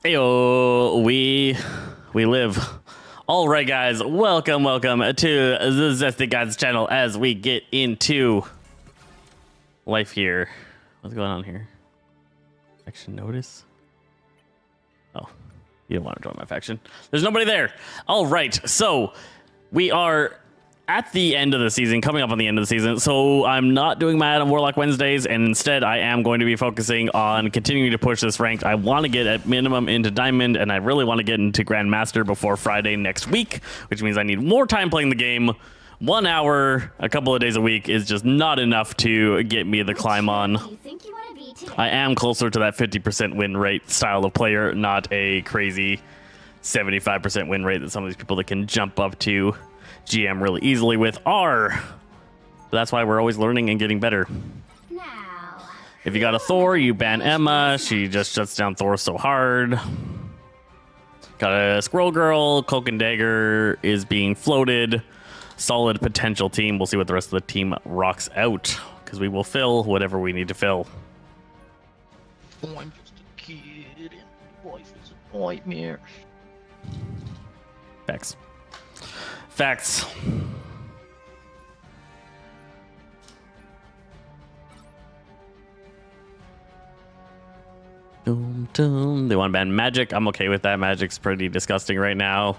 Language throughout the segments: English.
Heyo, we live. All right, guys, welcome to the Zesty Guys channel as we get into life here. What's going on here? Faction notice? Oh, you don't want to join my faction. There's nobody there. All right, so we are at the end of the season, coming up on the end of the season, so I'm not doing my Adam Warlock Wednesdays, and instead I am going to be focusing on continuing to push this ranked. I want to get at minimum into Diamond, and I really want to get into Grandmaster before Friday next week, which means I need more time playing the game. 1 hour, a couple of days a week is just not enough to get me the climb on. I am closer to that 50% win rate style of player, not a crazy 75% win rate that some of these people that can jump up to GM really easily with are. That's why we're always learning and getting better. Now, if you got a Thor, you ban Emma. She just shuts down Thor so hard. Got a Squirrel Girl. Cloak and Dagger is being floated. Solid potential team. We'll see what the rest of the team rocks out, because we will fill whatever we need to fill. Oh, I'm just a kid and life is a nightmare. Facts. Facts. Doom, doom. They want to ban Magic. I'm okay with that. Magic's pretty disgusting right now.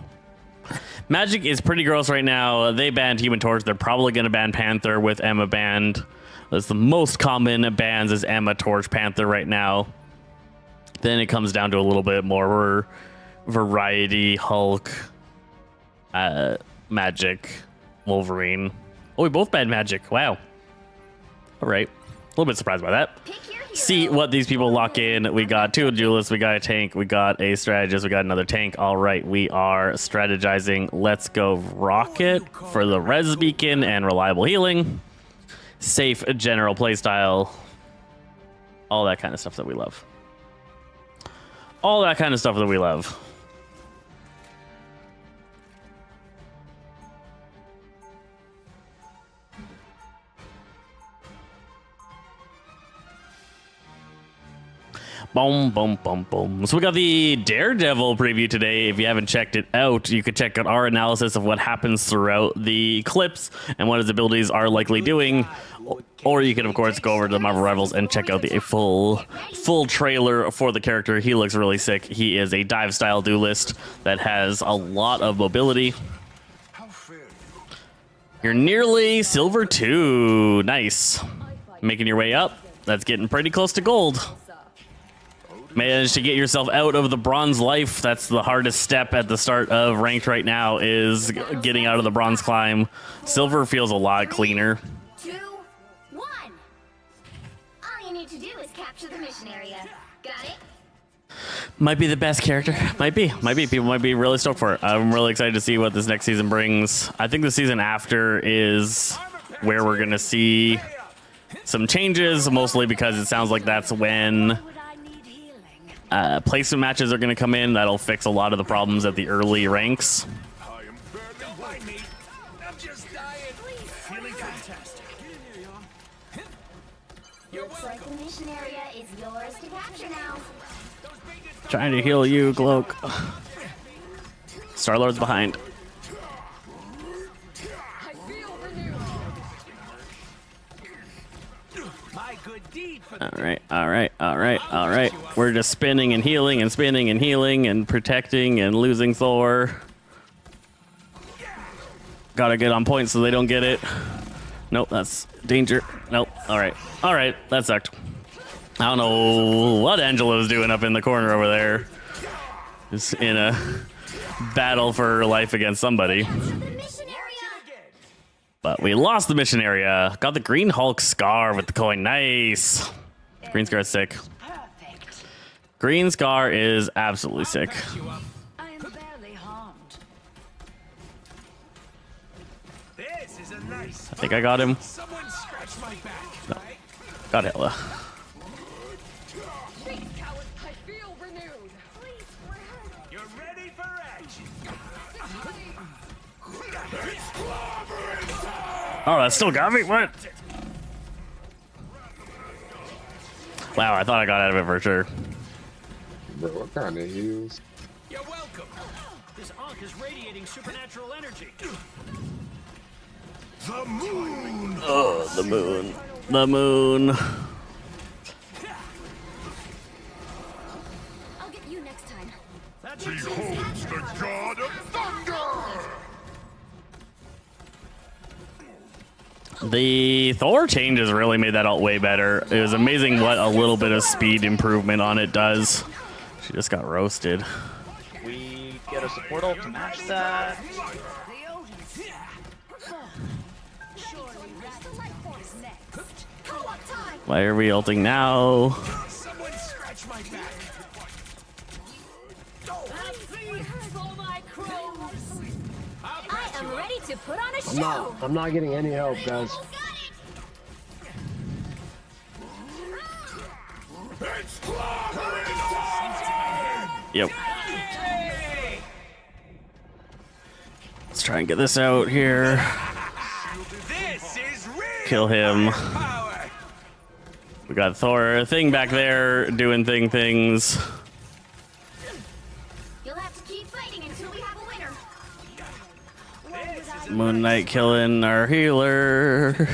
Magic is pretty gross right now. They banned Human Torch. They're probably going to ban Panther with Emma banned. That's the most common bans is Emma, Torch, Panther right now. Then it comes down to a little bit more variety. Hulk, Magic, Wolverine. Oh, we both banned Magic. Wow. All right. A little bit surprised by that. See what these people lock in. We got two duelists. We got a tank. We got a strategist. We got another tank. All right. We are strategizing. Let's go Rocket for the res beacon and reliable healing. Safe general playstyle. All that kind of stuff that we love. All that kind of stuff that we love. Boom, boom, boom, boom. So we got the Daredevil preview today. If you haven't checked it out, you could check out our analysis of what happens throughout the clips and what his abilities are likely doing. Or you can, of course, go over to the Marvel Rivals and check out the full trailer for the character. He looks really sick. He is a dive-style duelist that has a lot of mobility. You're nearly Silver 2. Nice. Making your way up. That's getting pretty close to gold. Manage to get yourself out of the bronze life. That's the hardest step at the start of ranked right now, is getting out of the bronze climb. Silver feels a lot cleaner. 2, 1. All you need to do is capture the mission area. Got it? Might be the best character. Might be. People might be really stoked for it. I'm really excited to see what this next season brings. I think the season after is where we're going to see some changes, mostly because it sounds like that's when placement matches are going to come in. That'll fix a lot of the problems at the early ranks. Looks like the mission area is yours to capture now. Trying to heal you, Cloak. Star-Lord's behind. All right. We're just spinning and healing and protecting and losing Thor. Gotta get on point so they don't get it. Nope, that's danger. Nope. All right, that sucked. I don't know what Angela's doing up in the corner over there. Just in a battle for her life against somebody. But we lost the mission area. Got the Green Hulk Scar with the coin. Nice. Green Scar is sick. Green Scar is absolutely sick. I am barely harmed. I think I got him. No. Got Hela. Oh, that still got me? What? Wow, I thought I got out of it for sure. Bro, what kind of heals? You're welcome. This Ankh is radiating supernatural energy. The moon! Oh, the moon. The moon. I'll get you next time. That's Beholds the god of thunder! The Thor changes really made that ult way better. It was amazing what a little bit of speed improvement on it does. She just got roasted. We get a support ult to match that. Why are we ulting now? someone scratch my back. I am ready to put on a show. I'm not getting any help, guys. It's clobbering time! Yep. Let's try and get this out here. This is real Kill him. power. We got Thor thing back there doing things. You'll have to keep fighting until we have a winner. Moon Knight killing our healer.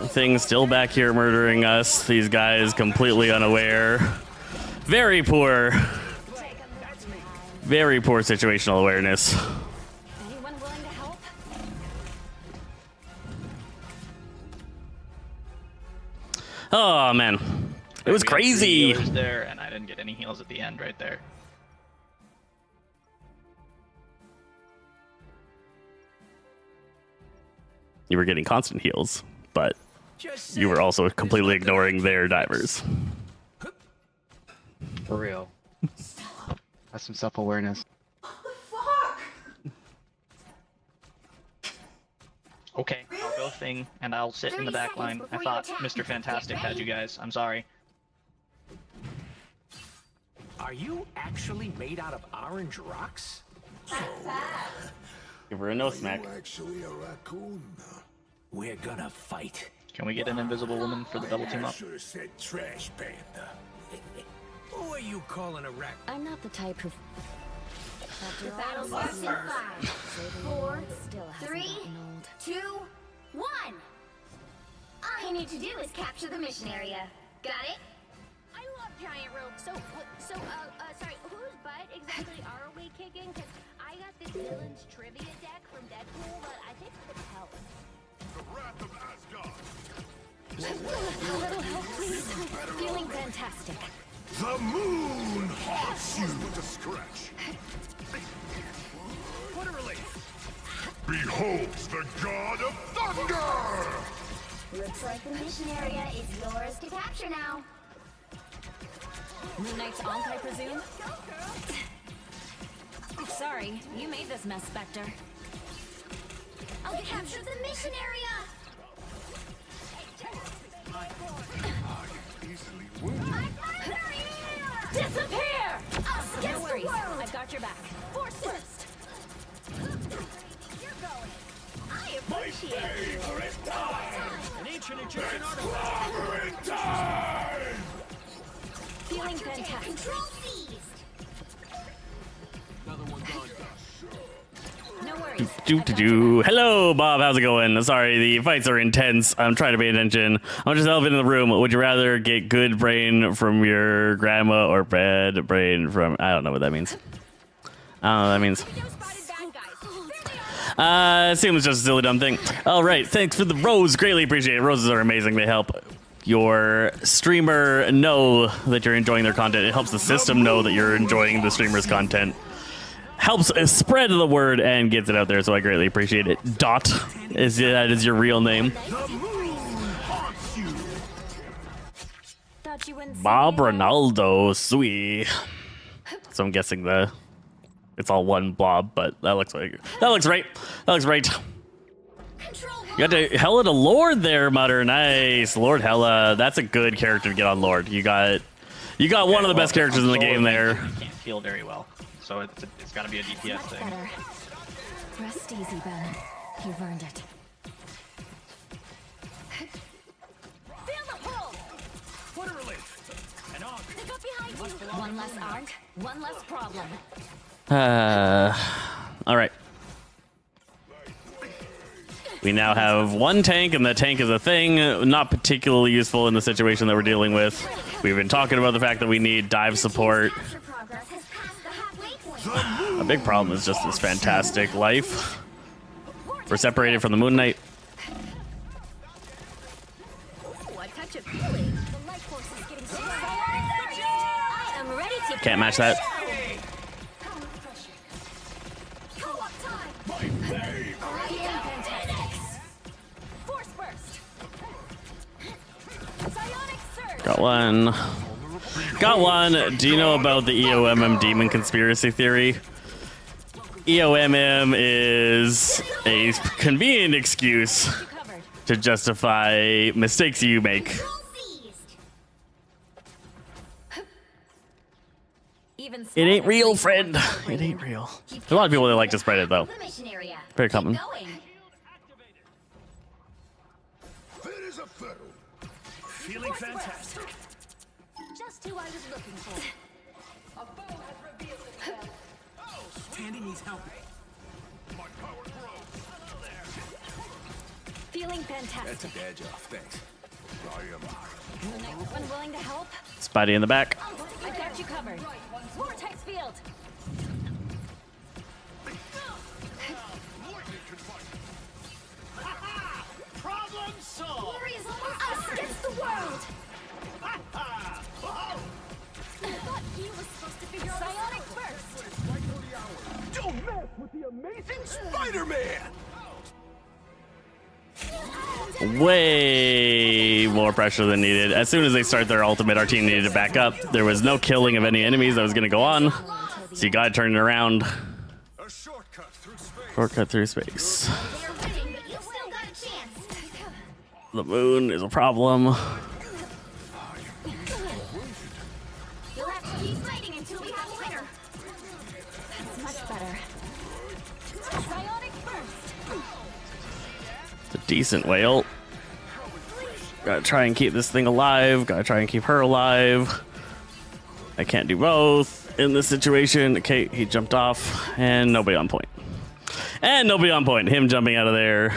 Thing still back here murdering us. These guys completely unaware. Very poor situational awareness. Anyone willing to help? Oh man, it was We got 3 crazy. healers there, and I didn't get any heals at the end right there. You were getting constant heals, but you were also completely ignoring their divers. For real. That's some self-awareness. Okay, I'll go thing, and I'll sit in the 30 back line. seconds I before you thought attack. Mr. Fantastic had you guys. I'm sorry. Are you actually made out of orange rocks? Give her a no smack. Actually a raccoon. We're gonna fight. Can we get an invisible woman for the double team up? Should have said trash panda. Who are you calling a rack? I'm not the type who. The battle starts in 5, 4, 3, 2, 1. All you need to do is capture the mission area. Got it? I love giant ropes. Sorry, whose butt exactly are we kicking? Because I got this villain's trivia deck from Deadpool, but I think it could help. The wrath of Asgard. A little help, please. Feeling fantastic. The moon haunts you with a scratch. What a relief. Beholds the god of thunder! Looks like the mission area is yours to capture now. Moon Knight's Ankh, I presume? Sorry, you made this mess, Spectre. I'll capture the mission area. Easily wounded. Disappear! Us No against the worries, world. I've got your back. Force first. You're going. I appreciate you. Favorite time! An ancient Egyptian artifact. Clobbering time! Feeling fantastic. Control seized. No worries. Hello, Bob. How's it going? Sorry, the fights are intense. I'm trying to pay attention. I'm just elephant in the room. Would you rather get good brain from your grandma or bad brain from? I don't know what that means. I don't know what that means. No spotted bad guys. Assume it's just a silly dumb thing. All right, thanks for the rose. Greatly appreciate it. Roses are amazing. They help your streamer know that you're enjoying their content. It helps the system know that you're enjoying the streamer's content. Helps spread the word and gets it out there, so I greatly appreciate it. Dot, that is your real name. The moon haunts you! Thought you wouldn't Bob say anything. Ronaldo, sweet. So I'm guessing it's all one blob, but that looks right. That looks right. Control You got to Hella to Lord there, Mutter. Nice, Lord Hella. That's a good character to get on Lord. You got one of the best characters in the game there. You can't feel very well, so it's got to be a DPS Much thing. better. Rest easy, Ben. You've earned it. Feel the pull. What a relief. An Ankh. Look up behind you. One less arc, one less problem. All right. We now have one tank, and the tank is a thing. Not particularly useful in the situation that we're dealing with. We've been talking about the fact that we need dive support. Capture progress has passed the halfway point. A big problem is just this fantastic life. We're separated from the Moon Knight. Ooh, a touch of healing. The life force is getting stronger. I am ready to Can't match that. Co-op time. Force burst. Psionic surge. Got one. Got one. Do you know about the EOMM demon conspiracy theory? EOMM is a convenient excuse to justify mistakes you make. Even It ain't smaller real, things friend. are It celebrated. ain't real. There's a lot of people that like to spread it, though. The mission area. Very Keep common. going. Fit as a fiddle. Feeling fantastic. Just who I was looking for. Tandy needs help. Feeling fantastic. That's a bad job, thanks. Anyone willing to help? Spidey in the back. I got you covered. Vortex field. Problem solved. Glory is us against the world. I thought he was supposed to figure out Psionic burst. Don't mess with the amazing Spider-Man! Way more pressure than needed. As soon as they start their ultimate, our team needed to back up. There was no killing of any enemies that was going to go on. So you got to turn it around. A shortcut through space. Shortcut through space. They're winning, but you still got a chance. The moon is a problem. You'll have to keep fighting until we have a winner. That's much better. Psionic burst. It's a decent whale. Gotta try and keep this thing alive. Gotta try and keep her alive. I can't do both in this situation. Okay, he jumped off, and nobody on point. And nobody on point. Him jumping out of there.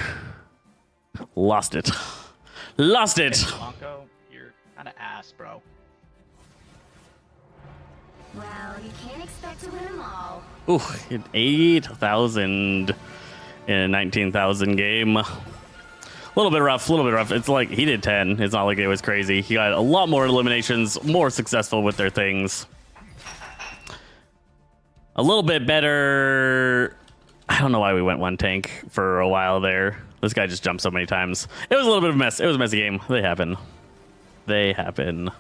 Lost it. Lost it. Blanco, you're kind of ass, bro. Well, you can't expect to win them all. Ooh, hit 8,000 in a 19,000 game. A little bit rough, a little bit rough. It's like he did 10. It's not like it was crazy. He got a lot more eliminations, more successful with their things. A little bit better. I don't know why we went one tank for a while there. This guy just jumped so many times. It was a little bit of a mess. It was a messy game. They happen. They happen.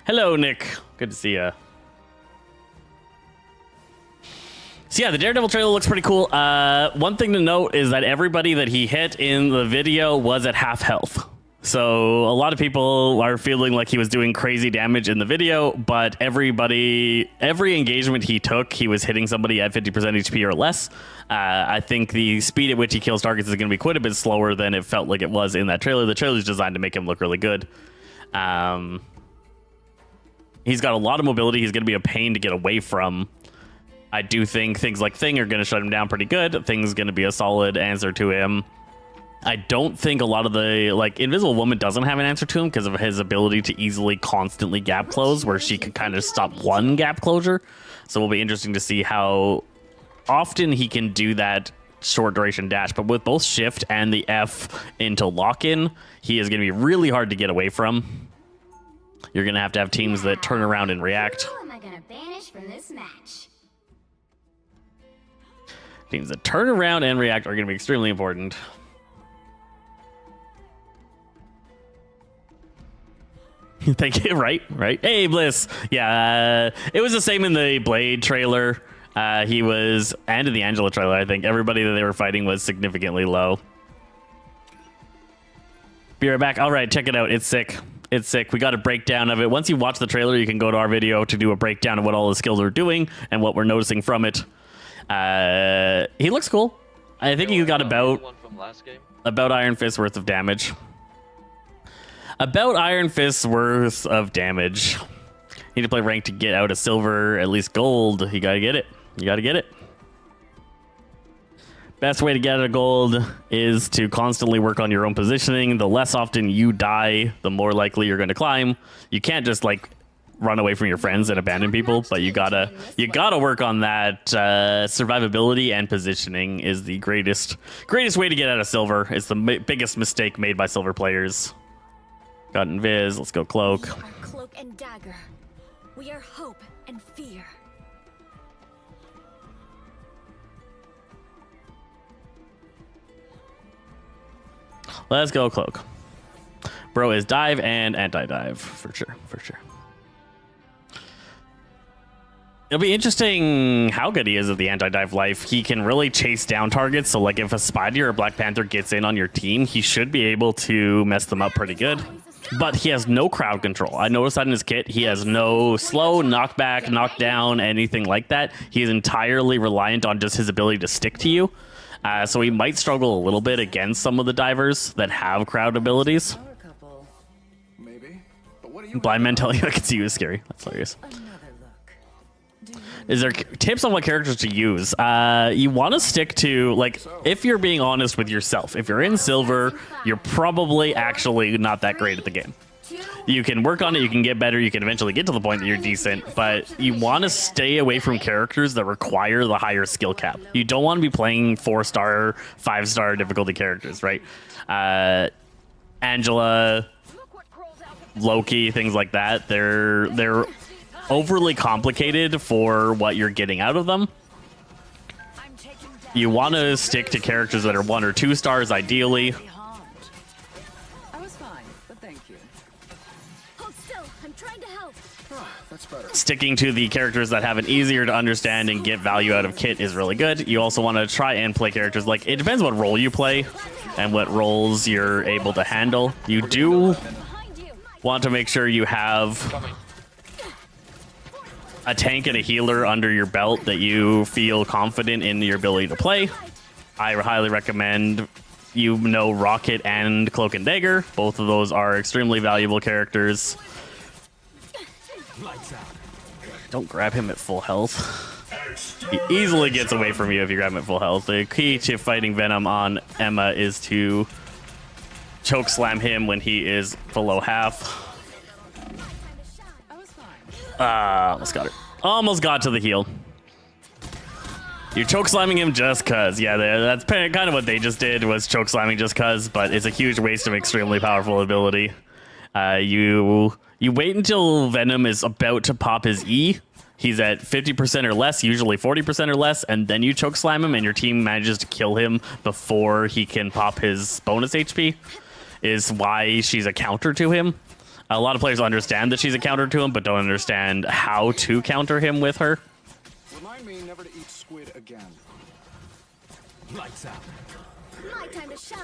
Hello, Nick. Good to see ya. So yeah, the Daredevil trailer looks pretty cool. One thing to note is that everybody that he hit in the video was at half health. So a lot of people are feeling like he was doing crazy damage in the video, but every engagement he took, he was hitting somebody at 50% HP or less. I think the speed at which he kills targets is going to be quite a bit slower than it felt like it was in that trailer. The trailer is designed to make him look really good. He's got a lot of mobility. He's going to be a pain to get away from. I do think things like Thing are going to shut him down pretty good. Thing's going to be a solid answer to him. I don't think a lot of the, like, Invisible Woman doesn't have an answer to him because of his ability to easily, constantly gap close, where she can kind of stop one gap closure. So it'll be interesting to see how often he can do that short duration dash. But with both Shift and the F into lock-in, he is going to be really hard to get away from. You're going to have teams that turn around and react. Who am I gonna banish from this match? Teams that turn around and react are going to be extremely important. Thank you. Right. Hey, Bliss. Yeah, it was the same in the Blade trailer. He was, and in the Angela trailer, I think. Everybody that they were fighting was significantly low. Be right back. All right, check it out. It's sick. It's sick. We got a breakdown of it. Once you watch the trailer, you can go to our video to do a breakdown of what all the skills are doing and what we're noticing from it. He looks cool. I think he got about one from last game. Iron Fist worth of damage. About Iron Fist's worth of damage. You need to play rank to get out of silver, at least gold. You gotta get it. You gotta get it. Best way to get out of gold is to constantly work on your own positioning. The less often you die, the more likely you're going to climb. You can't just like run away from your friends and abandon people, but you gotta work on that. Survivability and positioning is the greatest way to get out of silver. It's the biggest mistake made by silver players. Got invis. Let's go cloak. We are cloak and dagger. We are hope and fear. Let's go cloak. Bro is dive and anti-dive for sure. It'll be interesting how good he is at the anti-dive life. He can really chase down targets. So like if a Spidey or a Black Panther gets in on your team, he should be able to mess them up pretty good. But he has no crowd control. I noticed that in his kit. He has no slow, knockback, knockdown, anything like that. He is entirely reliant on just his ability to stick to you. So he might struggle a little bit against some of the divers that have crowd abilities. Maybe. But what do you Blind men telling you I can see you is scary. That's hilarious. Is there tips on what characters to use? You want to stick to, like, if you're being honest with yourself, if you're in silver, you're probably actually not that great at the game. You can work on it, you can get better, you can eventually get to the point that you're decent, but you want to stay away from characters that require the higher skill cap. You don't want to be playing 4-star, 5-star difficulty characters, right? Angela, Loki, things like that. They're overly complicated for what you're getting out of them. You want to stick to characters that are 1 or 2 stars, ideally. I was fine, but thank you. Hold still. I'm trying to help. That's better. Sticking to the characters that have an easier to understand and get value out of kit is really good. You also want to try and play characters like, it depends what role you play and what roles you're able to handle. You do want to make sure you have a tank and a healer under your belt that you feel confident in your ability to play. I highly recommend Rocket and Cloak and Dagger. Both of those are extremely valuable characters. Don't grab him at full health. He easily gets away from you if you grab him at full health. The key to fighting Venom on Emma is to choke slam him when he is below half. Almost got to the heal. You're choke slamming him just cause. Yeah, that's kind of what they just did, was choke slamming just cause, but it's a huge waste of extremely powerful ability. You wait until Venom is about to pop his E. He's at 50% or less, usually 40% or less, and then you choke slam him and your team manages to kill him before he can pop his bonus HP, is why she's a counter to him. A lot of players understand that she's a counter to him, but don't understand how to counter him with her. Remind me never to eat squid again. Lights out. My time to shine.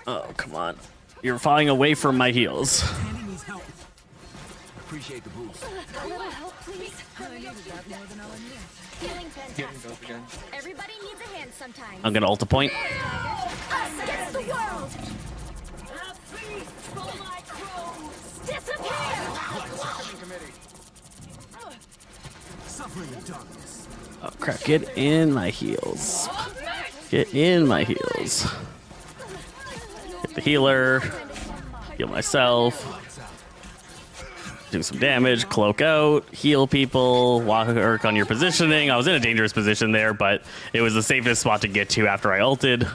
Oh, come on. You're falling away from my heals. Tanny needs help. Appreciate the boost. A little help, please. I needed that more than I'll admit. Feeling fantastic. Everybody needs a hand sometimes. I'm gonna ult a point. Us against the world. Disappear. Suffering in darkness. Oh crap, get in my heals. Get in my heals. Hit the healer. Heal myself. Do some damage, cloak out, heal people, work on your positioning. I was in a dangerous position there, but it was the safest spot to get to after I ulted.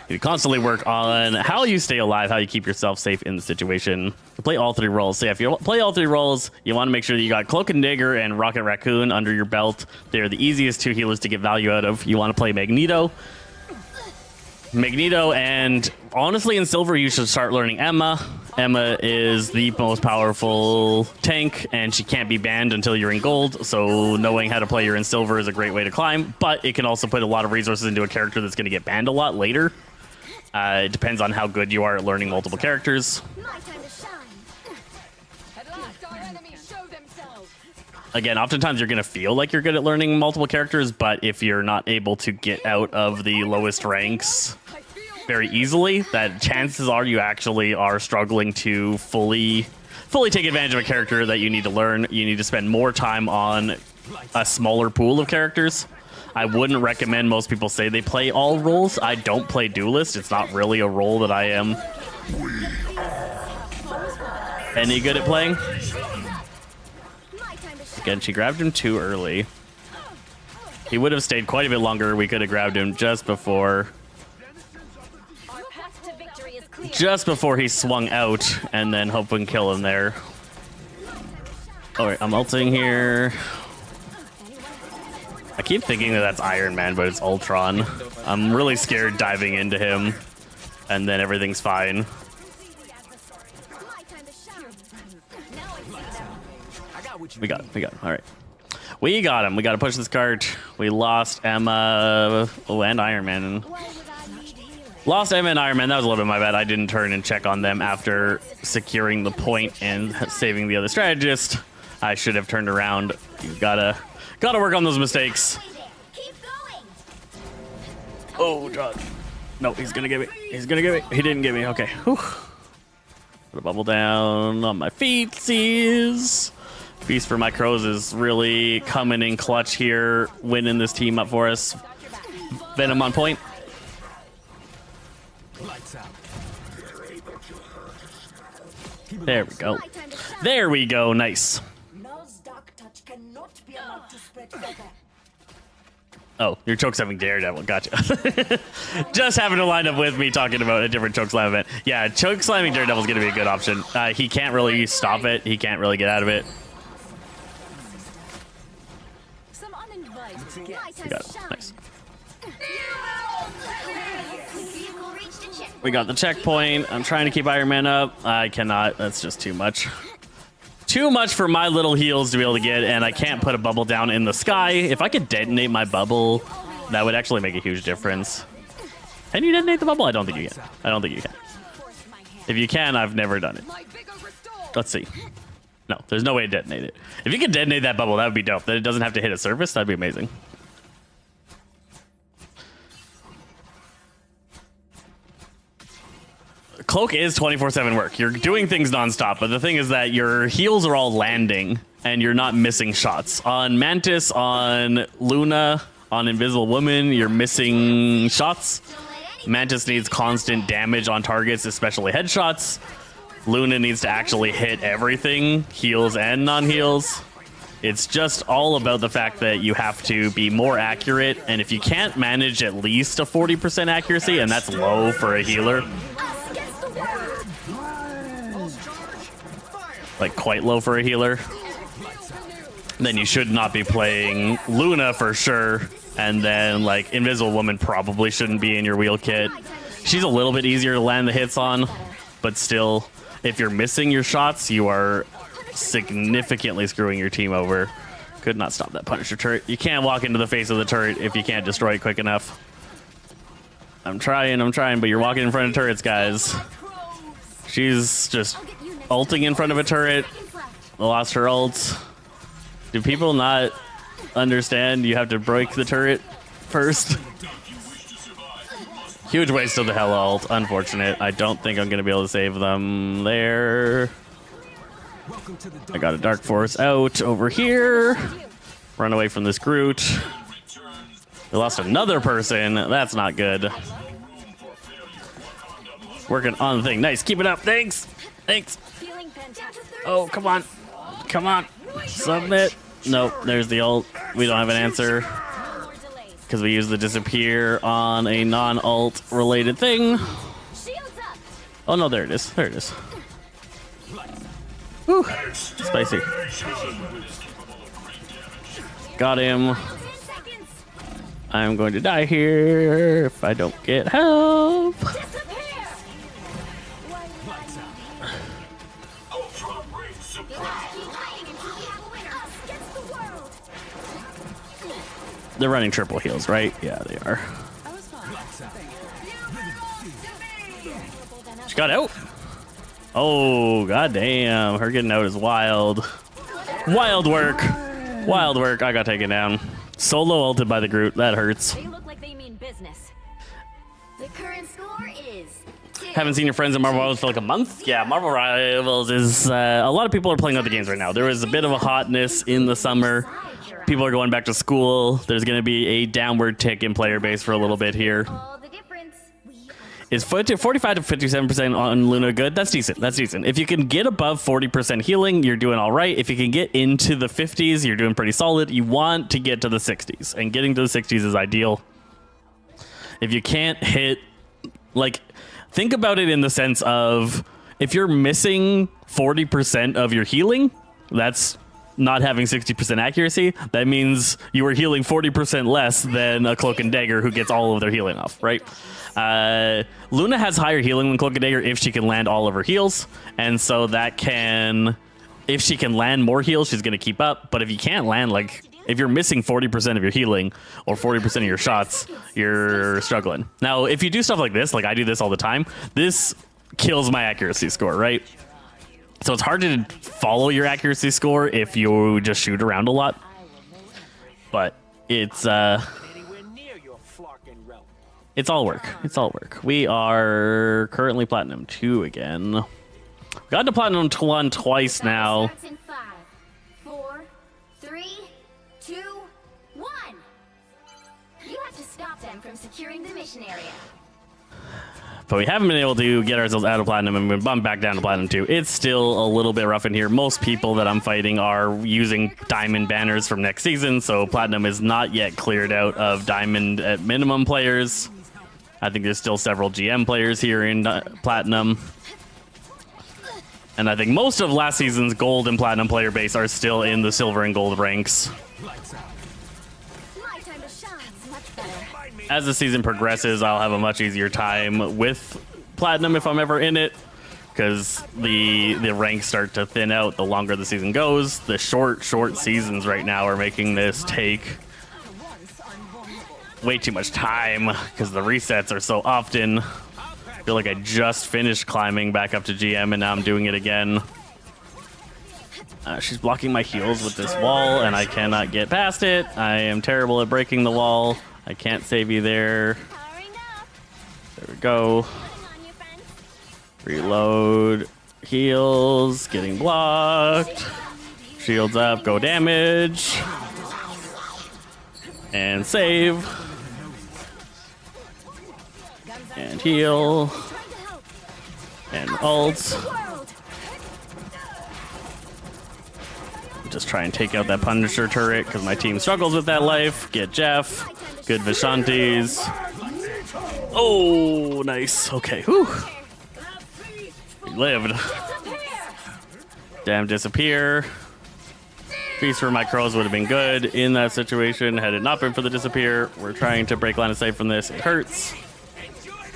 You constantly work on how you stay alive, how you keep yourself safe in the situation. Play all 3 roles. So yeah, if you play all 3 roles, you want to make sure that you got Cloak and Dagger and Rocket Raccoon under your belt. They're the easiest 2 healers to get value out of. You want to play Magneto, and honestly in silver you should start learning Emma. Emma is the most powerful tank and she can't be banned until you're in gold, so knowing how to play her in silver is a great way to climb, but it can also put a lot of resources into a character that's going to get banned a lot later. It depends on how good you are at learning multiple characters. My time to shine. At last, our enemies show themselves. Again, oftentimes you're going to feel like you're good at learning multiple characters, but if you're not able to get out of the lowest ranks very easily, that chances are you actually are struggling to fully take advantage of a character that you need to learn. You need to spend more time on a smaller pool of characters. I wouldn't recommend most people say they play all roles. I don't play duelist. It's not really a role that I am any good at playing. Again, she grabbed him too early. He would have stayed quite a bit longer. We could have grabbed him just before he swung out, and then hope we can kill him there. All right, I'm ulting here. I keep thinking that that's Iron Man, but it's Ultron. I'm really scared diving into him, and then everything's fine. We got him. All right. We got him. We got to push this cart. We lost Emma. Oh, and Iron Man. Lost Emma and Iron Man. That was a little bit my bad. I didn't turn and check on them after securing the point and saving the other strategist. I should have turned around. You gotta work on those mistakes. Oh, God. No, he's gonna get me. He didn't get me. Okay. Whew. Put a bubble down on my feetsies. Feast for my crows is really coming in clutch here, winning this team up for us. Venom on point. There we go. There we go. Nice. Oh, your choke slamming Daredevil. Gotcha. Just having to line up with me talking about a different choke slam event. Yeah, choke slamming Daredevil is going to be a good option. He can't really stop it. He can't really get out of it. We got it. Nice. We got the checkpoint. I'm trying to keep Iron Man up. I cannot. That's just too much. Too much for my little heals to be able to get, and I can't put a bubble down in the sky. If I could detonate my bubble, that would actually make a huge difference. Can you detonate the bubble? I don't think you can. I don't think you can. If you can, I've never done it. Let's see. No, there's no way to detonate it. If you could detonate that bubble, that would be dope. That it doesn't have to hit a surface, that'd be amazing. Cloak is 24/7 work. You're doing things nonstop, but the thing is that your heals are all landing and you're not missing shots. On Mantis, on Luna, on Invisible Woman, you're missing shots. Mantis needs constant damage on targets, especially headshots. Luna needs to actually hit everything, heals and non-heals. It's just all about the fact that you have to be more accurate, and if you can't manage at least a 40% accuracy, and that's low for a healer, like quite low for a healer, then you should not be playing Luna for sure. And then like Invisible Woman probably shouldn't be in your wheel kit. She's a little bit easier to land the hits on, but still, if you're missing your shots, you are significantly screwing your team over. Could not stop that Punisher turret. You can't walk into the face of the turret if you can't destroy it quick enough. I'm trying, but you're walking in front of turrets, guys. She's just ulting in front of a turret. Lost her ult. Do people not understand you have to break the turret first? Huge waste of the Hella ult. Unfortunate. I don't think I'm going to be able to save them there. I got a Dark Force out over here. Run away from this Groot. We lost another person. That's not good. Working on the thing. Nice. Keep it up. Thanks. Thanks. Oh, come on. Come on. Submit. Nope. There's the ult. We don't have an answer because we used the disappear on a non-ult related thing. Oh, no. There it is. There it is. Whew. Spicy. Got him. I'm going to die here if I don't get help. They're running triple heals, right? Yeah, they are. She got out. Oh, goddamn. Her getting out is wild. Wild work. Wild work. I got taken down. Solo ulted by the Groot. That hurts. They look like they mean business. The current score is 2. Haven't seen your friends in Marvel Rivals for like a month? Yeah, Marvel Rivals is... a lot of people are playing other games right now. There was a bit of a hotness in the summer. People are going back to school. There's going to be a downward tick in player base for a little bit here. All the difference. Is 45 to 57% on Luna good? That's decent. That's decent. If you can get above 40% healing, you're doing all right. If you can get into the 50s, you're doing pretty solid. You want to get to the 60s, and getting to the 60s is ideal. If you can't hit, like, think about it in the sense of if you're missing 40% of your healing, that's not having 60% accuracy. That means you are healing 40% less than a Cloak and Dagger who gets all of their healing off, right? Luna has higher healing than Cloak and Dagger if she can land all of her heals, and so that can, if she can land more heals, she's going to keep up. But if you can't land, like, if you're missing 40% of your healing or 40% of your shots, you're struggling. Now, if you do stuff like this, like I do this all the time, this kills my accuracy score, right? So it's hard to follow your accuracy score if you just shoot around a lot. But it's it's all work. It's all work. We are currently Platinum 2 again. Got to Platinum 1 twice now. Starts in 5, 4, 3, 2, 1. You have to stop them from securing the mission area. But we haven't been able to get ourselves out of Platinum and we've bumped back down to Platinum 2. It's still a little bit rough in here. Most people that I'm fighting are using Diamond banners from next season, so Platinum is not yet cleared out of Diamond at minimum players. I think there's still several GM players here in Platinum. And I think most of last season's Gold and Platinum player base are still in the Silver and Gold ranks. My time to shine. Much better. As the season progresses, I'll have a much easier time with Platinum if I'm ever in it, because the ranks start to thin out the longer the season goes. The short seasons right now are making this take way too much time because the resets are so often. I feel like I just finished climbing back up to GM and now I'm doing it again. She's blocking my heals with this wall and I cannot get past it. I am terrible at breaking the wall. I can't save you there. There we go. Reload. Heals. Getting blocked. Shields up. Go damage. And save. And heal. And ult. Just try and take out that Punisher turret because my team struggles with that life. Get Jeff. Good Vishantis. Oh, nice. Okay. Whew. We lived. Damn, disappear. Feast for my crows would have been good in that situation had it not been for the disappear. We're trying to break line of sight from this. It hurts.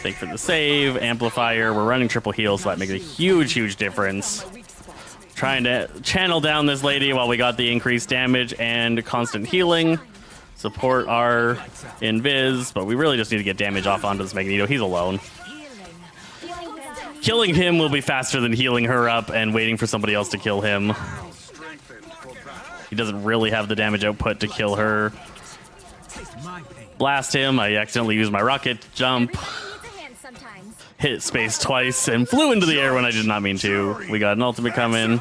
Thank for the save. Amplifier. We're running triple heal, so that makes a huge difference. Trying to channel down this lady while we got the increased damage and constant healing. Support our invis, but we really just need to get damage off onto this Magneto. He's alone. Killing him will be faster than healing her up and waiting for somebody else to kill him. He doesn't really have the damage output to kill her. Blast him. I accidentally used my rocket to jump. Hit space twice and flew into the air when I did not mean to. We got an ultimate coming.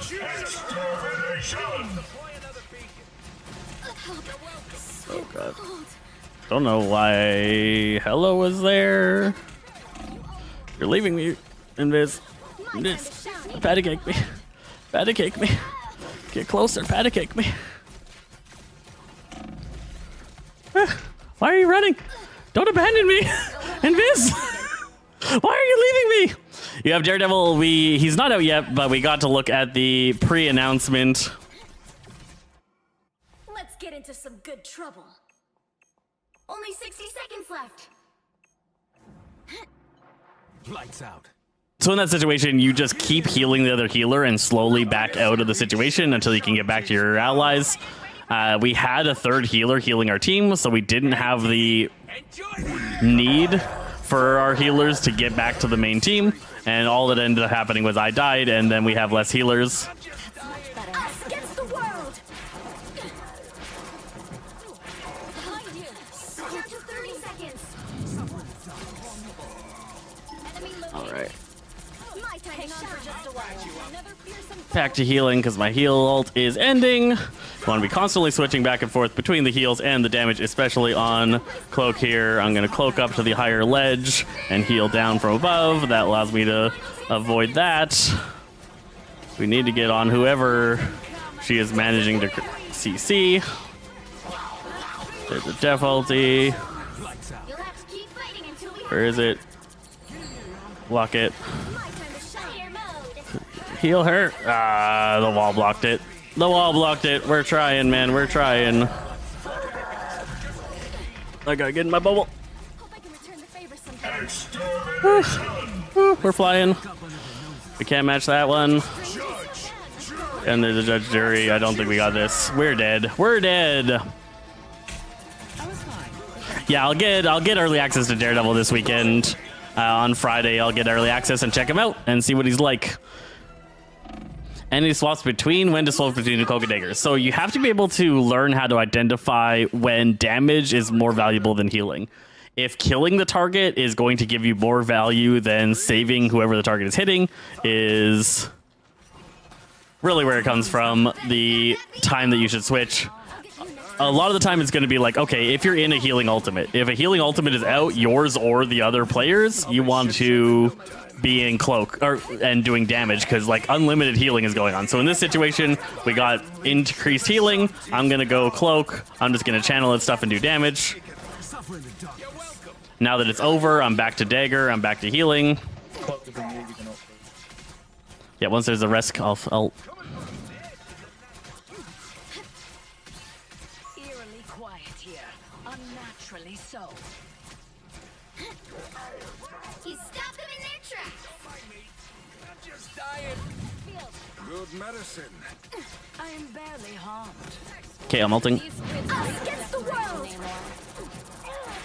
Oh god. Don't know why Hello was there. You're leaving me in this. Patty cake me. Patty cake me. Get closer, patty cake me. Why are you running? Don't abandon me. Invis. Why are you leaving me? You have Daredevil. He's not out yet, but we got to look at the pre-announcement. Let's get into some good trouble. Only 60 seconds left. Lights out. So in that situation, you just keep healing the other healer and slowly back out of the situation until you can get back to your allies. We had a third healer healing our team, so we didn't have the need for our healers to get back to the main team. And all that ended up happening was I died, and then we have less healers. Us against the world. Down to 30 seconds. All right. My time to shine. For just a while. Another fearsome Back to healing because my heal ult is ending. You want to be constantly switching back and forth between the heals and the damage, especially on Cloak here. I'm going to cloak up to the higher ledge and heal down from above. That allows me to avoid that. We need to get on whoever she is managing to CC. There's a def ulti. You'll have to keep fighting until we Where is it? Block it. my time to shine. Mode. Heal her. Ah, the wall blocked it. The wall blocked it. We're trying, man. We're trying. I gotta get in my bubble. Hope I can return the favor sometime. We're flying. We can't match that one. And there's a judge jury. I don't think we got this. We're dead. We're dead. I was fine. Yeah, I'll get early access to Daredevil this weekend. On Friday, I'll get early access and check him out and see what he's like. Any swaps between when to swap between the Cloak and Daggers. So you have to be able to learn how to identify when damage is more valuable than healing. If killing the target is going to give you more value than saving whoever the target is hitting, is really where it comes from. The time that you should switch. A lot of the time it's going to be like, okay, if you're in a healing ultimate, if a healing ultimate is out, yours or the other players, you want to be in cloak and doing damage because like unlimited healing is going on. So in this situation, we got increased healing. I'm going to go cloak. I'm just going to channel that stuff and do damage. Now that it's over, I'm back to dagger. I'm back to healing. Yeah, once there's a rest, I'll Eerily quiet here. Unnaturally so. You stop them in their tracks. Good medicine. I am barely harmed. Okay, I'm ulting. Us against the world.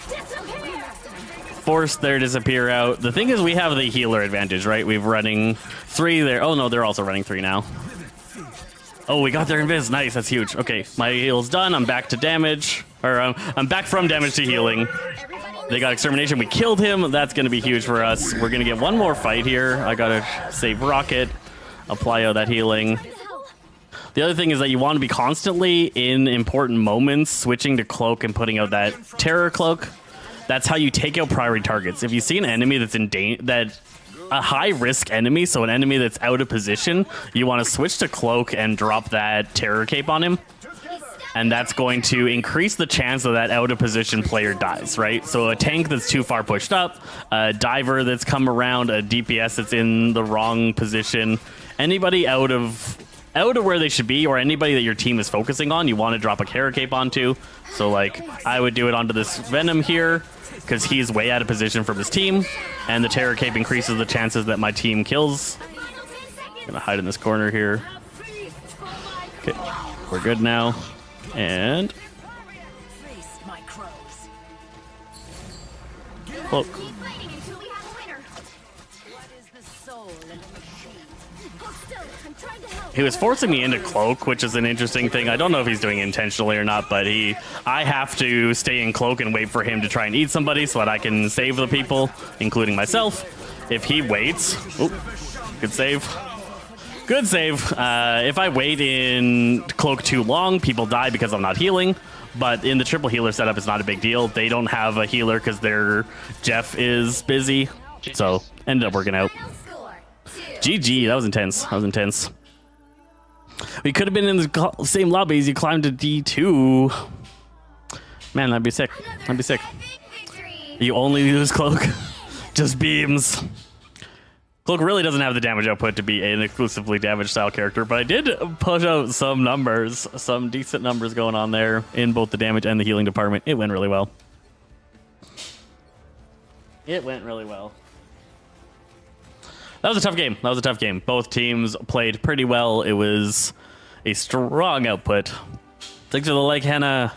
Disappear. Force their disappear out. The thing is, we have the healer advantage, right? We've running 3 there. Oh no, they're also running 3 now. Oh, we got their invis. Nice, that's huge. Okay, my heal's done. I'm back to damage. Or I'm back from damage to healing. They got extermination. We killed him. That's going to be huge for us. We're going to get one more fight here. I got to save Rocket. Apply out that healing. The other thing is that you want to be constantly in important moments switching to cloak and putting out that terror cloak. That's how you take out priority targets. If you see an enemy that's in a high risk enemy, so an enemy that's out of position, you want to switch to cloak and drop that terror cape on him. And that's going to increase the chance that out of position player dies, right? So a tank that's too far pushed up, a diver that's come around, a DPS that's in the wrong position, anybody out of where they should be, or anybody that your team is focusing on, you want to drop a terror cape onto. So like I would do it onto this Venom here because he's way out of position from his team, and the terror cape increases the chances that my team kills. Gonna hide in this corner here. Okay, we're good now. And Face my crows. cloak. Keep fighting until we have a winner. What is the soul in a machine? Hold still. I'm trying to help. He was forcing me into cloak, which is an interesting thing. I don't know if he's doing it intentionally or not, but I have to stay in cloak and wait for him to try and eat somebody so that I can save the people, including myself. If he waits, good save. Good save. If I wait in cloak too long, people die because I'm not healing. But in the triple healer setup, it's not a big deal. They don't have a healer because their Jeff is busy. So ended up working out. Score. GG, that was intense. That was intense. We could have been in the same lobbies. You climbed to D2. Man, that'd be sick. That'd be sick. Victory. You only use cloak. Just beams. Cloak really doesn't have the damage output to be an exclusively damage style character, but I did push out some numbers, some decent numbers going on there in both the damage and the healing department. It went really well. It went really well. That was a tough game. That was a tough game. Both teams played pretty well. It was a strong output. Thanks for the like, Hannah.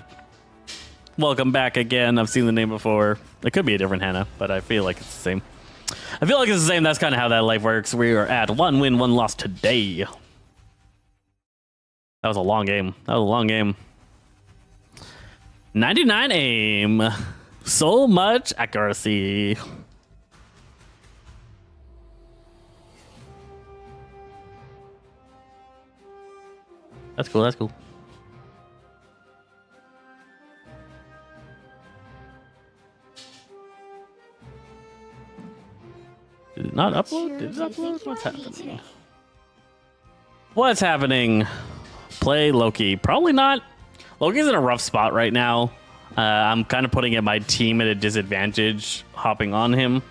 Welcome back again. I've seen the name before. It could be a different Hannah, but I feel like it's the same. I feel like it's the same. That's kind of how that life works. We are at 1 win, 1 loss today. That was a long game. That was a long game. 99 aim. So much accuracy. That's cool. That's cool. Did it not upload? Did it upload? What's happening? What's happening? Play Loki. Probably not. Loki's in a rough spot right now. I'm kind of putting my team at a disadvantage hopping on him.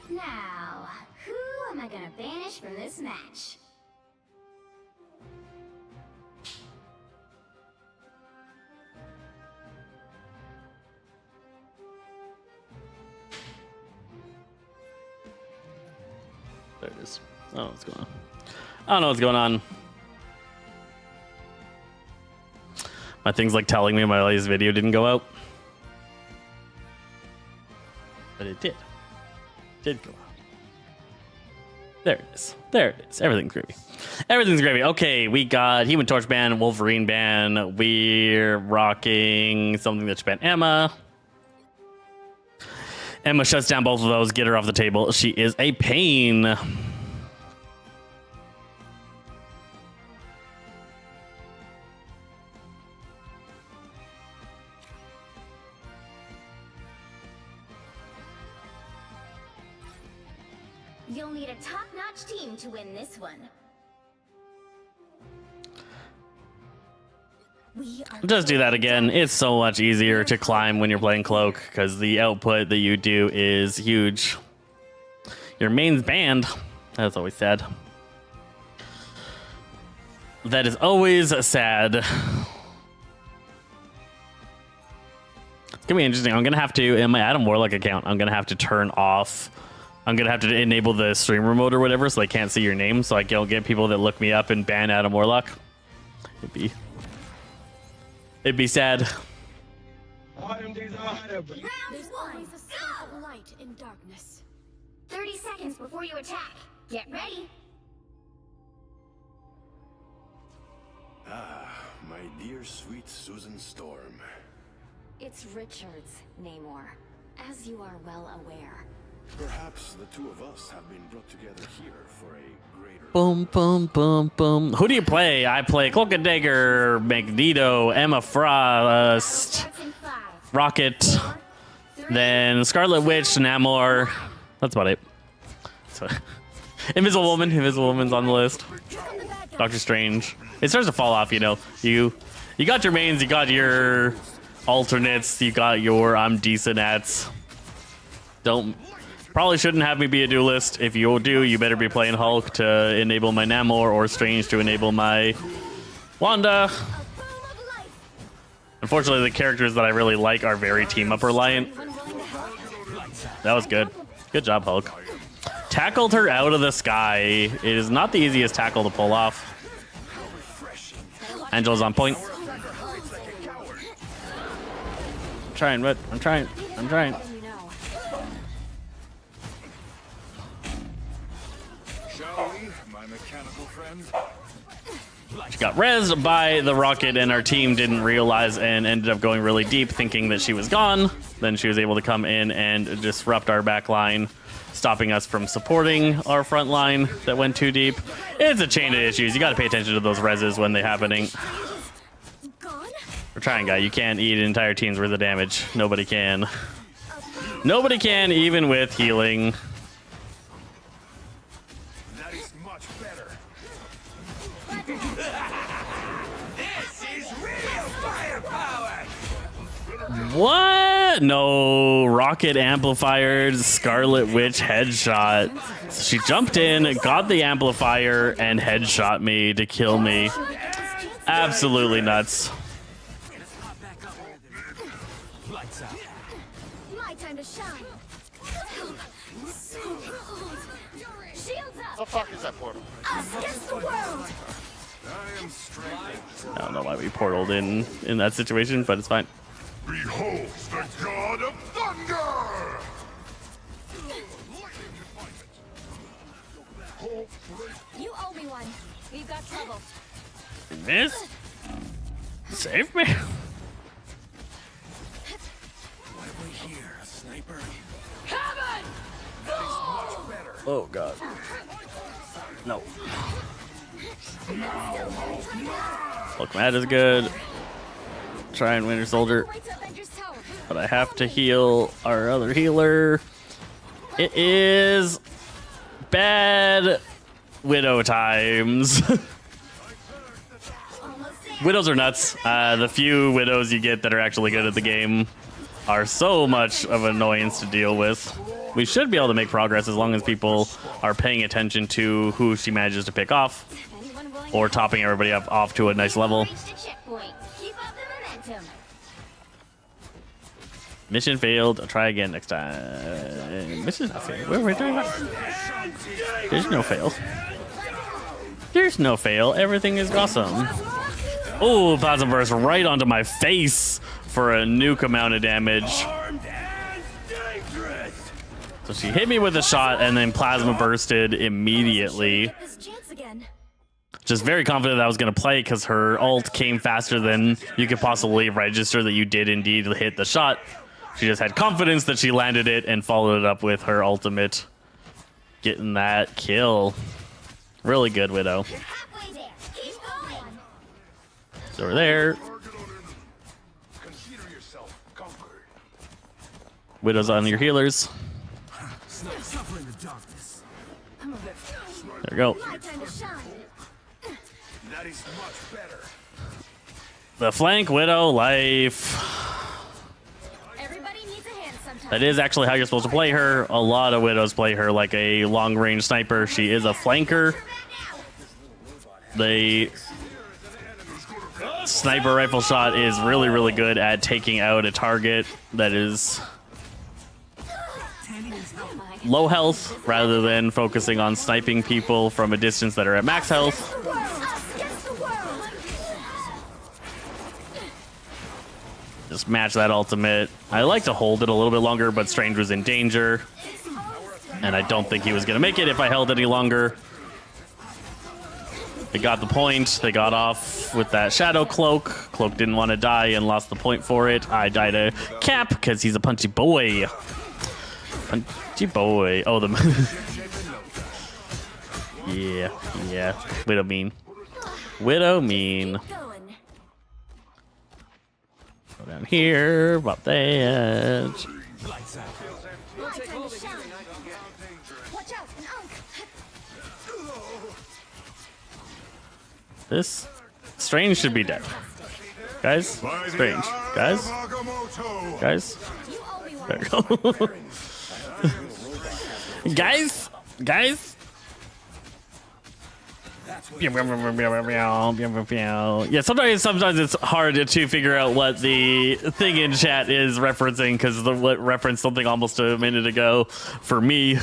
Now, who am I gonna banish from this match? There it is. I don't know what's going on. I don't know what's going on. My thing's like telling me my latest video didn't go out. But it did. Did go out. There it is. There it is. Everything's gravy. Everything's gravy. Okay, we got Human Torch ban, Wolverine ban. We're rocking something that spent Emma. Emma shuts down both of those. Get her off the table. She is a pain. You'll need a top-notch team to win this one. Just do that again. It's so much easier to climb when you're playing Cloak because the output that you do is huge. Your main's banned. That's always sad. That is always sad. It's gonna be interesting. I'm gonna have to, in my Adam Warlock account, I'm gonna have to turn off. I'm gonna have to enable the streamer mode or whatever so they can't see your name, so I don't get people that look me up and ban Adam Warlock. It'd be sad. Round one. Light in darkness. 30 seconds before you attack. Get ready. Ah, my dear sweet Susan Storm. It's Richard's, Namor, as you are well aware. Perhaps the two of us have been brought together here for a greater... Boom, boom, boom, boom. Who do you play? I play Cloak and Dagger, Magneto, Emma Frost, Starts in 5, Rocket, 4, 3, then Scarlet Witch, Namor. That's about it. So, Invisible Woman. Invisible Woman's on the list. Doctor Strange. It starts to fall off, you know. You got your mains, you got your alternates, you got your I'm decent ats. Probably shouldn't have me be a duelist. If you do, you better be playing Hulk to enable my Namor or Strange to enable my Wanda. Unfortunately, the characters that I really like are very team-up reliant. That was good. Good job, Hulk. Tackled her out of the sky. It is not the easiest tackle to pull off. Angela's on point. I'm trying, but I'm trying. Shall we, my mechanical friend? She got rezzed by the rocket and our team didn't realize and ended up going really deep thinking that she was gone. Then she was able to come in and disrupt our back line, stopping us from supporting our front line that went too deep. It's a chain of issues. You got to pay attention to those rezzes when they're happening. We're trying, guy. You can't eat an entire team's worth of damage. Nobody can. Nobody can, even with healing. That is much better. What? No. Rocket amplifier, Scarlet Witch headshot. She jumped in, got the amplifier, and headshot me to kill me. Absolutely nuts. My time to shine. So cold. Shields What the up. fuck is that portal? Us against the world. I am strengthened. I don't know why we portaled in that situation, but it's fine. Behold the god of thunder! You owe me one. We've got trouble. Miss? Save me. Oh god. No. Look, Matt is good. Try and Winter Soldier. But I have to heal our other healer. It is bad Widow times. Widows are nuts. The few Widows you get that are actually good at the game are so much of an annoyance to deal with. We should be able to make progress as long as people are paying attention to who she manages to pick off or topping everybody up off to a nice level. Mission failed. I'll try again next time. Mission not failed. Where are we doing that? There's no fail. There's no fail. Everything is awesome. Oh, Plasma Burst right onto my face for a nuke amount of damage. So she hit me with a shot and then Plasma Bursted immediately. Just very confident that I was going to play because her ult came faster than you could possibly register that you did indeed hit the shot. She just had confidence that she landed it and followed it up with her ultimate. Getting that kill. Really good, Widow. So we're there. Widow's on your healers. There we go. The flank Widow life. That is actually how you're supposed to play her. A lot of Widows play her like a long-range sniper. She is a flanker. The sniper rifle shot is really, really good at taking out a target that is low health rather than focusing on sniping people from a distance that are at max health. Just match that ultimate. I like to hold it a little bit longer, but Strange was in danger. And I don't think he was going to make it if I held any longer. They got the point. They got off with that Shadow Cloak. Cloak didn't want to die and lost the point for it. I died to Cap because he's a punchy boy. Punchy boy. Oh, the... yeah. Widow mean. Widow mean. Go down here, about that. This Strange should be dead. Guys, Strange. Guys. There we go. Guys. Yeah, sometimes it's hard to figure out what the thing in chat is referencing because what referenced something almost a minute ago for me,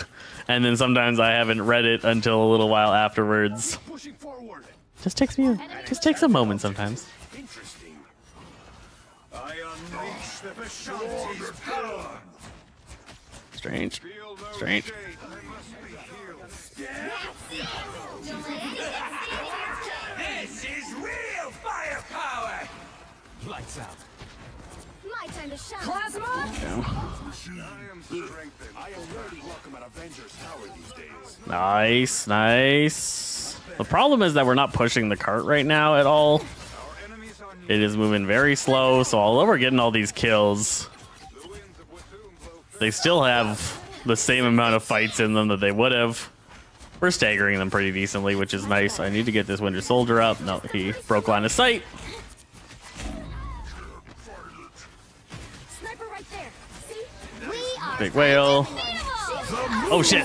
and then sometimes I haven't read it until a little while afterwards. Just takes a moment sometimes. Strange. This is real firepower! Lights out. My time to shine. I already welcome an Avengers Tower these days. Nice. The problem is that we're not pushing the cart right now at all. It is moving very slow, so although we're getting all these kills, they still have the same amount of fights in them that they would have. We're staggering them pretty decently, which is nice. I need to get this Winter Soldier up. No, he broke line of sight. Sniper right there. See? We are Big whale. Oh shit.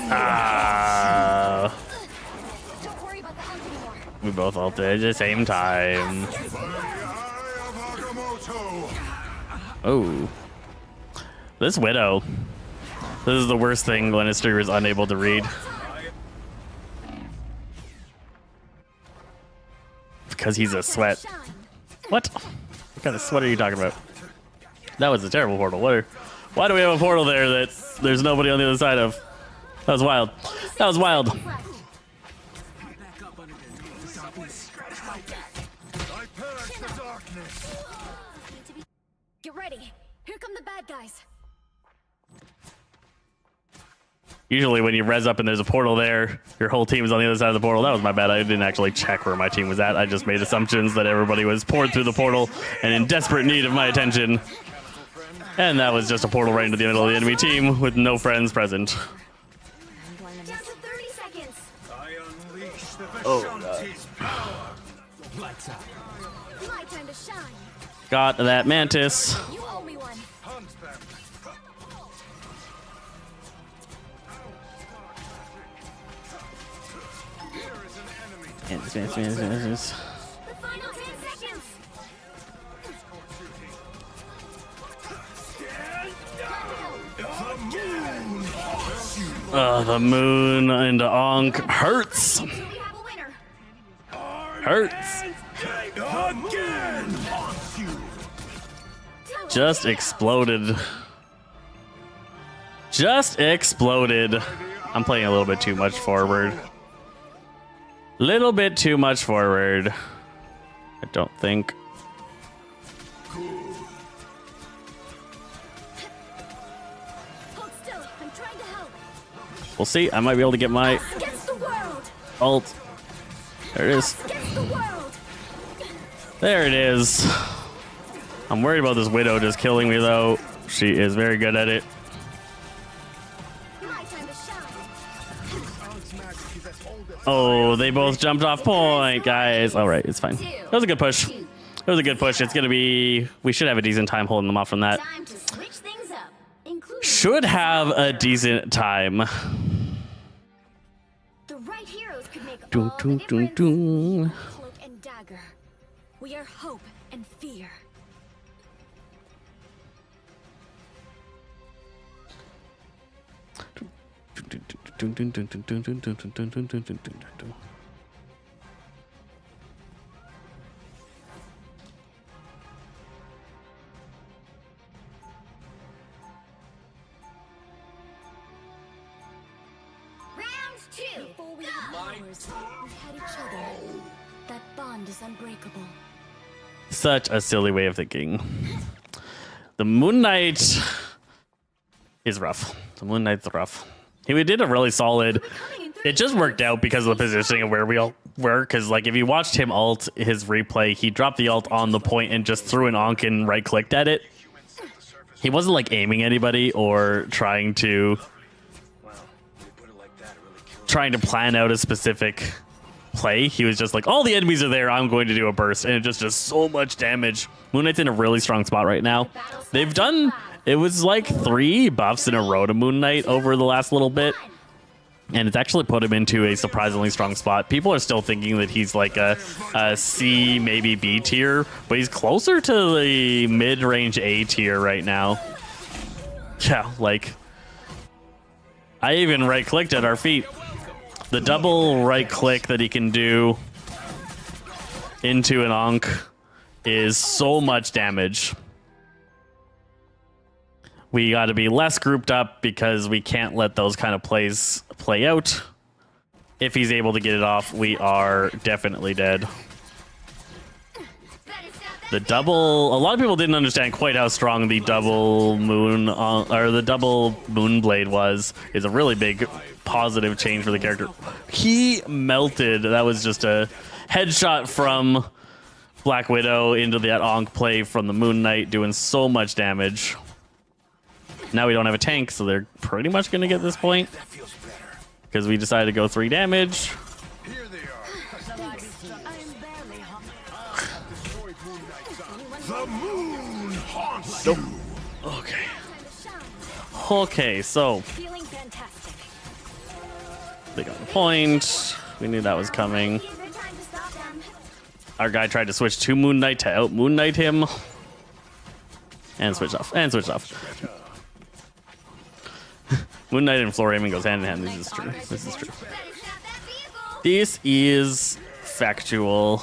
Don't worry about the ult anymore. We both ulted at the same time. Oh. This Widow. This is the worst thing Lannister is unable to read. Because he's a sweat. What? What kind of sweat are you talking about? That was a terrible portal. Why do we have a portal there that there's nobody on the other side of? That was wild. That was wild. Get ready. Here come the bad guys. Usually when you res up and there's a portal there, your whole team is on the other side of the portal. That was my bad. I didn't actually check where my team was at. I just made assumptions that everybody was poured through the portal and in desperate need of my attention. And that was just a portal right into the middle of the enemy team with no friends present. Down to 30 seconds. I unleash the Oh, Vishanti's power. Lights out. My time to shine. Got that mantis. You owe me one. Hunt them. Here is an enemy. The final 10 seconds. The moon into Ankh hurts. We have a winner. Hurts. Again. Just exploded. Just exploded. I'm playing a little bit too much forward. Little bit too much forward. I don't think. Hold still. I'm trying to help. We'll see. I might be able to get my Against the world. ult. There it is. Against the world. There it is. I'm worried about this Widow just killing me, though. She is very good at it. My time to shine. Oh, they both jumped off point, guys. All right, it's fine. That was a good push. It was a good push. It's going to be... We should have a decent time holding them off from that. Time to switch things up. Including Should have a decent time. the right heroes could make Dun, all dun, the dun, difference. dun. Cloak and dagger. We are hope and fear. Round 2. Before we had powers, we had each other. That bond is unbreakable. Such a silly way of thinking. The Moon Knight is rough. The Moon Knight's rough. He did a really solid... It just worked out because of the positioning of where we all were. Because, like, if you watched him ult his replay, he dropped the ult on the point and just threw an Ankh and right-clicked at it. He wasn't, like, aiming anybody or trying to plan out a specific play. He was just like, all the enemies are there, I'm going to do a burst. And it just does so much damage. Moon Knight's in a really strong spot right now. They've done... It was like 3 buffs in a row to Moon Knight over the last little bit. And it's actually put him into a surprisingly strong spot. People are still thinking that he's like a C, maybe B tier, but he's closer to the mid-range A tier right now. Yeah, like, I even right-clicked at our feet. The double right-click that he can do into an Ankh is so much damage. We got to be less grouped up because we can't let those kind of plays play out. If he's able to get it off, we are definitely dead. The double... A lot of people didn't understand quite how strong the double moon... or the double moon blade was. Is a really big positive change for the character. He melted. That was just a headshot from Black Widow into that Ankh play from the Moon Knight, doing so much damage. Now we don't have a tank, so they're pretty much going to get this point. Because we decided to go 3 damage. Here they are. The moon haunts you. Okay. Okay, so Feeling fantastic. they got the point. We knew that was coming. Use their time to stop them. Our guy tried to switch to Moon Knight to out Moon Knight him. And switch off. And switch off. Moon Knight and floor aiming goes hand in hand. This is true. This is true. This is factual.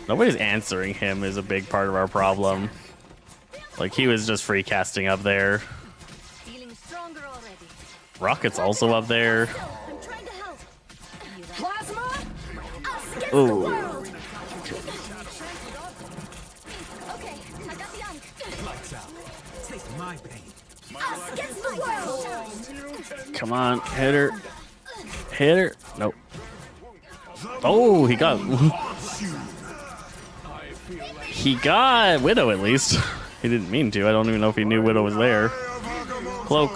Nobody's answering him is a big part of our problem. Like, he was just free casting up there. Feeling stronger already. Rocket's also up there. I'm trying to help. Plasma? Us against the Ooh. world. Okay, I got the Ankh. Lights out. Take my pain. Us against the world. Come on, hit her. Hit her. Nope. Oh, he got... he got Widow at least. He didn't mean to. I don't even know if he knew Widow was there. Cloak.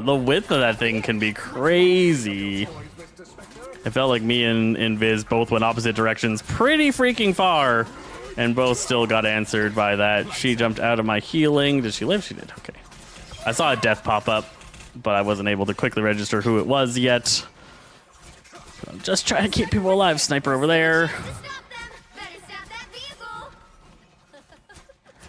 The width of that thing can be crazy. It felt like me and Viz both went opposite directions pretty freaking far, and both still got answered by that. She jumped out of my healing. Did she live? She did. Okay. I saw a death pop up, but I wasn't able to quickly register who it was yet. I'm just trying to keep people alive. Sniper over there.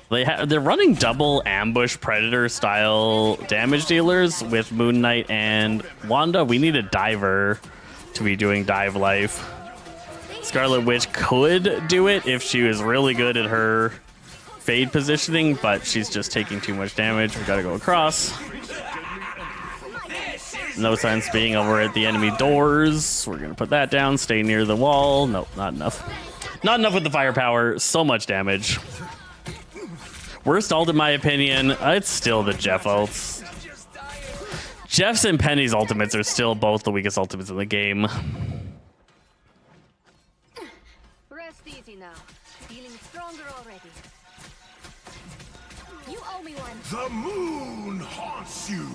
They're running double ambush predator style damage dealers with Moon Knight and Wanda. We need a diver to be doing dive life. Scarlet Witch could do it if she was really good at her fade positioning, but she's just taking too much damage. We gotta go across. No sense being over at the enemy doors. We're gonna put that down. Stay near the wall. Nope, not enough. Not enough with the firepower. So much damage. Worst ult in my opinion, it's still the Jeff ults. Jeff's and Penny's ultimates are still both the weakest ultimates in the game. Rest easy now. Feeling stronger already. You owe me one. The moon haunts you.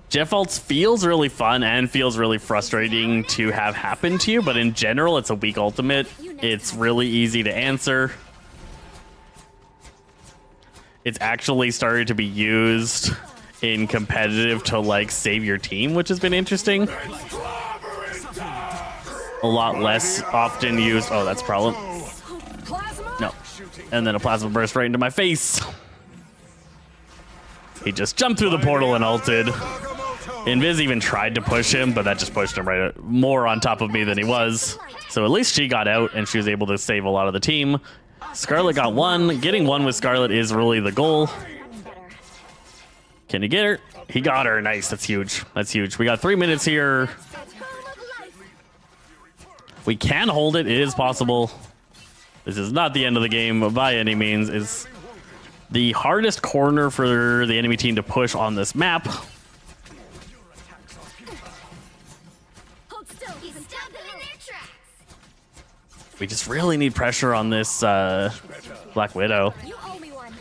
Jeff ults feels really fun and feels really frustrating to have happen to you, but in general, it's a weak ultimate. It's really easy to answer. It's actually started to be used in competitive to like save your team, which has been interesting. A lot less often used. Oh, that's a problem. No. And then a plasma burst right into my face. He just jumped through the portal and ulted. Invis even tried to push him, but that just pushed him right more on top of me than he was. So at least she got out and she was able to save a lot of the team. Scarlet got one. Getting one with Scarlet is really the goal. Can you get her? He got her. Nice. That's huge. That's huge. We got 3 minutes here. We can hold it. It is possible. This is not the end of the game by any means. It's the hardest corner for the enemy team to push on this map. We just really need pressure on this Black Widow.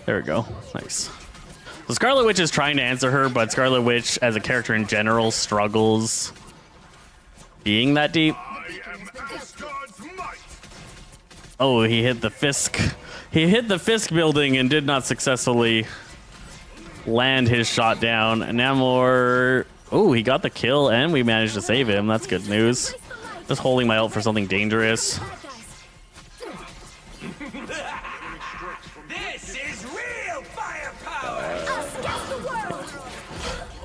There we go. Nice. So Scarlet Witch is trying to answer her, but Scarlet Witch as a character in general struggles being that deep. Oh, he hit the Fisk. He hit the Fisk building and did not successfully land his shot down. And now more... Oh, he got the kill and we managed to save him. That's good news. Just holding my ult for something dangerous. This is real firepower.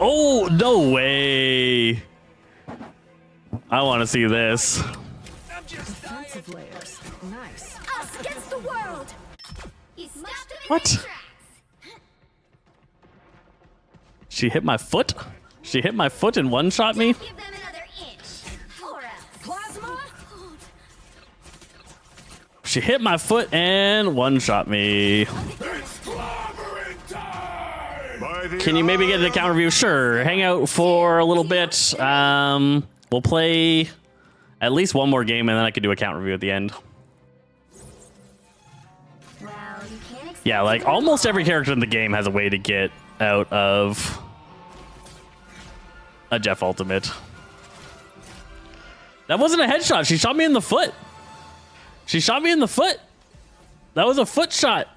Oh, no way. I want to see this. Defensive layers. Nice. Us against the world. What? She hit my foot? She hit my foot and one-shot me? Give them another inch. Or else. Plasma. She hit my foot and one-shot me. Can you maybe get an account review? Sure. Hang out for a little bit. We'll play at least one more game and then I can do account review at the end. Well, you can't expect Yeah, like almost every character in the game has a way to get out of a Jeff ultimate. That wasn't a headshot. She shot me in the foot. She shot me in the foot. That was a foot shot.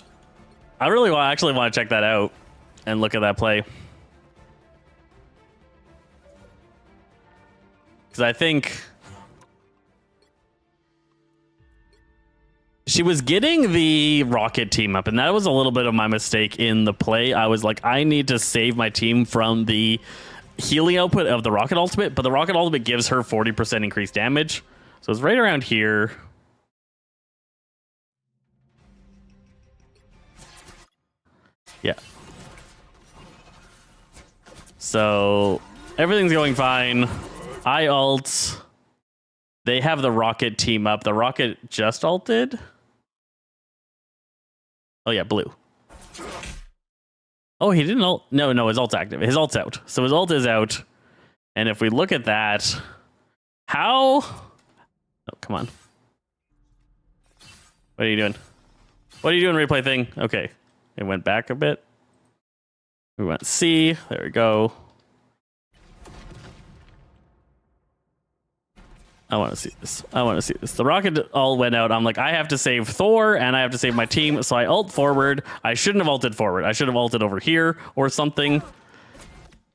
I really actually want to check that out and look at that play. Because I think she was getting the rocket team up, and that was a little bit of my mistake in the play. I was like, I need to save my team from the healing output of the rocket ultimate, but the rocket ultimate gives her 40% increased damage. So it's right around here. Yeah. So everything's going fine. I ult. They have the Rocket team up. The Rocket just ulted. Oh yeah, blue. Oh, he didn't ult. No, his ult's active. His ult's out. So his ult is out. And if we look at that, how? Oh, come on. What are you doing? What are you doing, replay thing? Okay. It went back a bit. We went C. There we go. I want to see this. I want to see this. The rocket all went out. I'm like, I have to save Thor and I have to save my team. So I ult forward. I shouldn't have ulted forward. I should have ulted over here or something.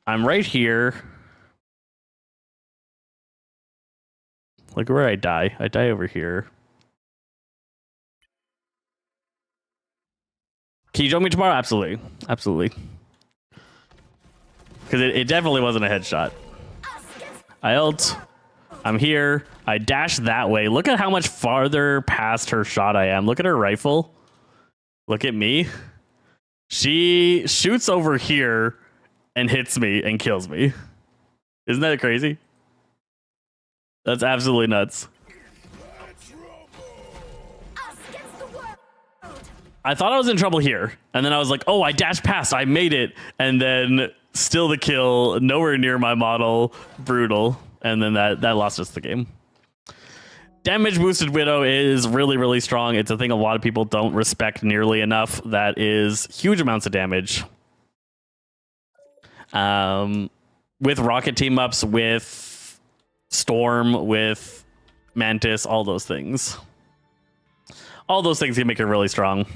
I'm right here. Look where I die. I die over here. Can you join me tomorrow? Absolutely. Absolutely. Because it definitely wasn't a headshot. I ult. I'm here. I dash that way. Look at how much farther past her shot I am. Look at her rifle. Look at me. She shoots over here and hits me and kills me. Isn't that crazy? That's absolutely nuts. I thought I was in trouble here. And then I was like, oh, I dashed past. I made it. And then still the kill. Nowhere near my model. Brutal. And then that lost us the game. Damage boosted Widow is really, really strong. It's a thing a lot of people don't respect nearly enough. That is huge amounts of damage. With rocket team ups, with Storm, with Mantis, all those things. All those things can make it really strong.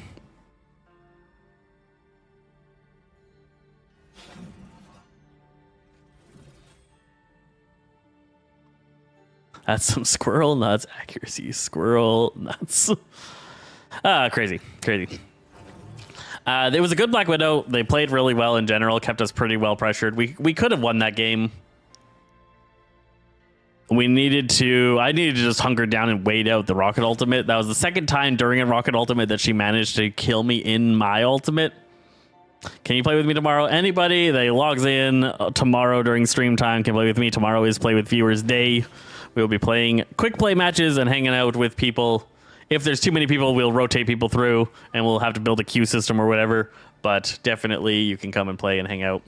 That's some squirrel nuts accuracy. Squirrel nuts. Crazy. There was a good Black Widow. They played really well in general, kept us pretty well pressured. We could have won that game. I needed to just hunker down and wait out the Rocket ultimate. That was the second time during a Rocket ultimate that she managed to kill me in my ultimate. Can you play with me tomorrow? Anybody that logs in tomorrow during stream time can play with me. Tomorrow is Play with Viewers Day. We'll be playing quick play matches and hanging out with people. If there's too many people, we'll rotate people through and we'll have to build a queue system or whatever. But definitely you can come and play and hang out.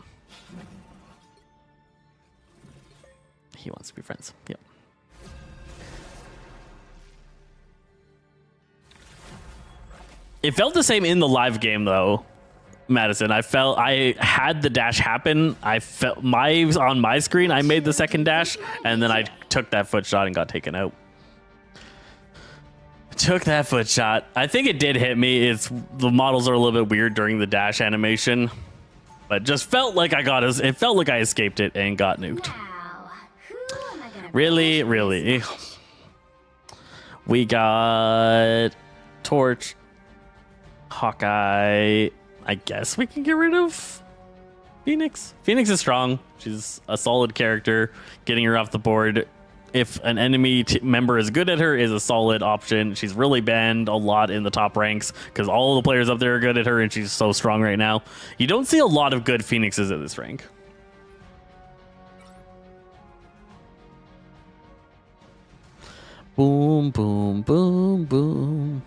He wants to be friends. Yep. It felt the same in the live game though, Madison. I had the dash happen. I felt on my screen, I made the second dash and then I took that foot shot and got taken out. Took that foot shot. I think it did hit me. The models are a little bit weird during the dash animation, but just felt like it felt like I escaped it and got nuked. Now, who am I gonna Really. We got Torch, Hawkeye. I guess we can get rid of Phoenix. Phoenix is strong. She's a solid character. Getting her off the board, if an enemy member is good at her, is a solid option. She's really banned a lot in the top ranks because all the players up there are good at her and she's so strong right now. You don't see a lot of good Phoenixes at this rank. Boom, boom, boom, boom.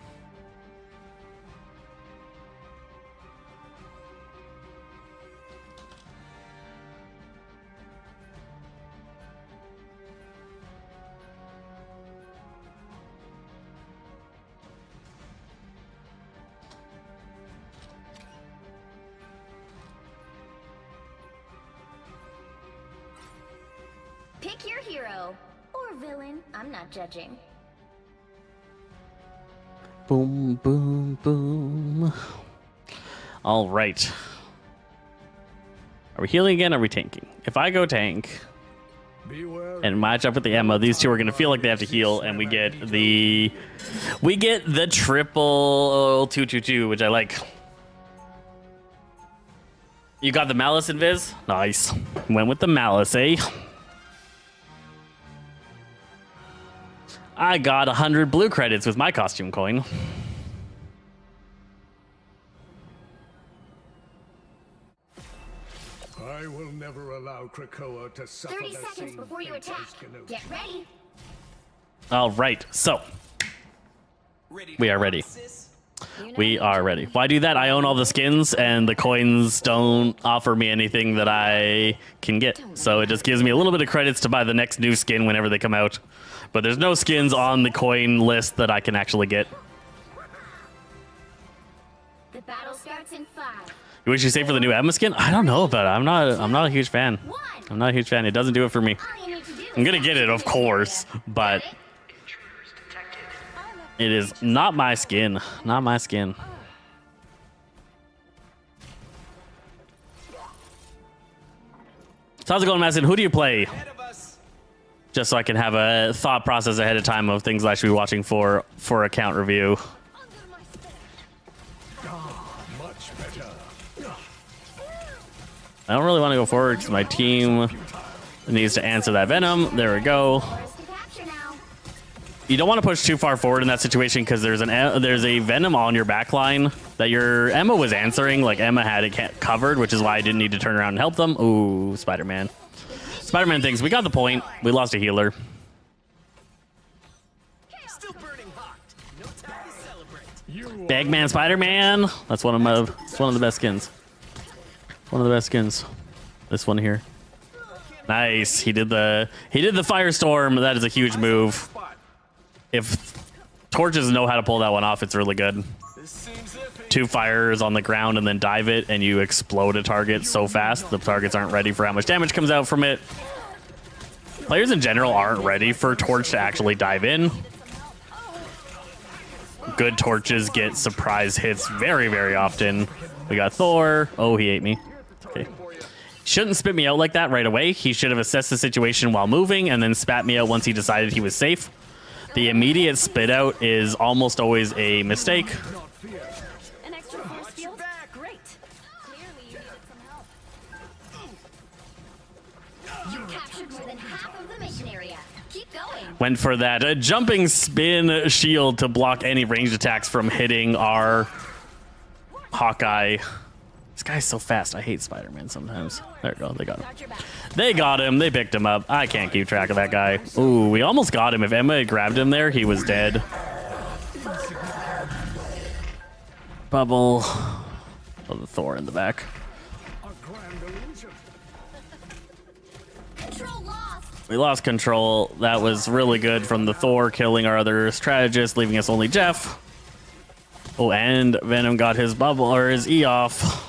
Pick your hero or villain. I'm not judging. Boom, boom, boom. All right. Are we healing again? Or are we tanking? If I go tank and match up with the Emma, these two are going to feel like they have to heal, and we get the triple 222, which I like. You got the Malice invis? Nice. Went with the Malice, eh? I got 100 blue credits with my costume coin. I will never allow Krakoa to suffer 30 the seconds same before you fate attack. as Canute. Get ready. All right, so we are ready. We are ready. Why do that? I own all the skins, and the coins don't offer me anything that I can get. So it just gives me a little bit of credits to buy the next new skin whenever they come out. But there's no skins on the coin list that I can actually get. The battle starts in 5. You wish you say for the new Emma skin? I don't know about it. I'm not a huge fan. I'm not a huge fan. It doesn't do it for me. All you need to do I'm gonna is get it, of course, but it is not my skin. Not my skin. So how's it going, Madison? Who do you play? Just so I can have a thought process ahead of time of things I should be watching for account review. Much better. I don't really want to go forward because my team needs to answer that Venom. There we go. yours to capture now. You don't want to push too far forward in that situation because there's a Venom on your back line that your Emma was answering. Like Emma had it covered, which is why I didn't need to turn around and help them. Ooh, Spider-Man. Spider-Man thinks we got the point. We lost a healer. Still burning hot. No time to celebrate. Bagman Spider-Man. That's one of the best skins. One of the best skins. This one here. Nice. He did the Firestorm. That is a huge move. If torches know how to pull that one off, it's really good. 2 fires on the ground and then dive it, and you explode a target so fast the targets aren't ready for how much damage comes out from it. Players in general aren't ready for torch to actually dive in. Good torches get surprise hits very, very often. We got Thor. Oh, he ate me. Okay. Shouldn't spit me out like that right away. He should have assessed the situation while moving and then spat me out once he decided he was safe. The immediate spit out is almost always a mistake. An extra force field? Great. Clearly you needed some help. You captured more than half of the mission area. Keep going. Went for that jumping spin shield to block any ranged attacks from hitting our Hawkeye. This guy's so fast. I hate Spider-Man sometimes. There we go. They got him. They got him. They picked him up. I can't keep track of that guy. Ooh, we almost got him. If Emma had grabbed him there, he was dead. Bubble. Oh, the Thor in the back. Control lost. We lost control. That was really good from the Thor killing our other strategist, leaving us only Jeff. Oh, and Venom got his bubble or his E off.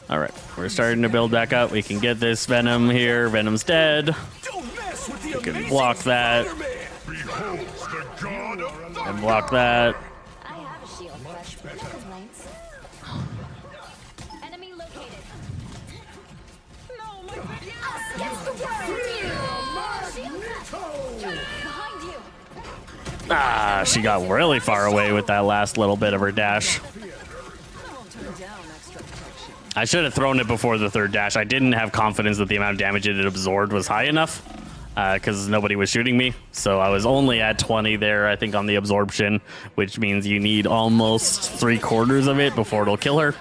All right, we're starting to build back up. We can get this Venom here. Venom's dead. We can block that. And block that. I have a shield, but no complaints. Enemy located. Behind you. Ah, she got really far away with that last little bit of her dash. I won't turn down extra protection. I should have thrown it before the third dash. I didn't have confidence that the amount of damage it absorbed was high enough because nobody was shooting me. So I was only at 20 there, I think, on the absorption, which means you need almost 3/4 of it before it'll kill her.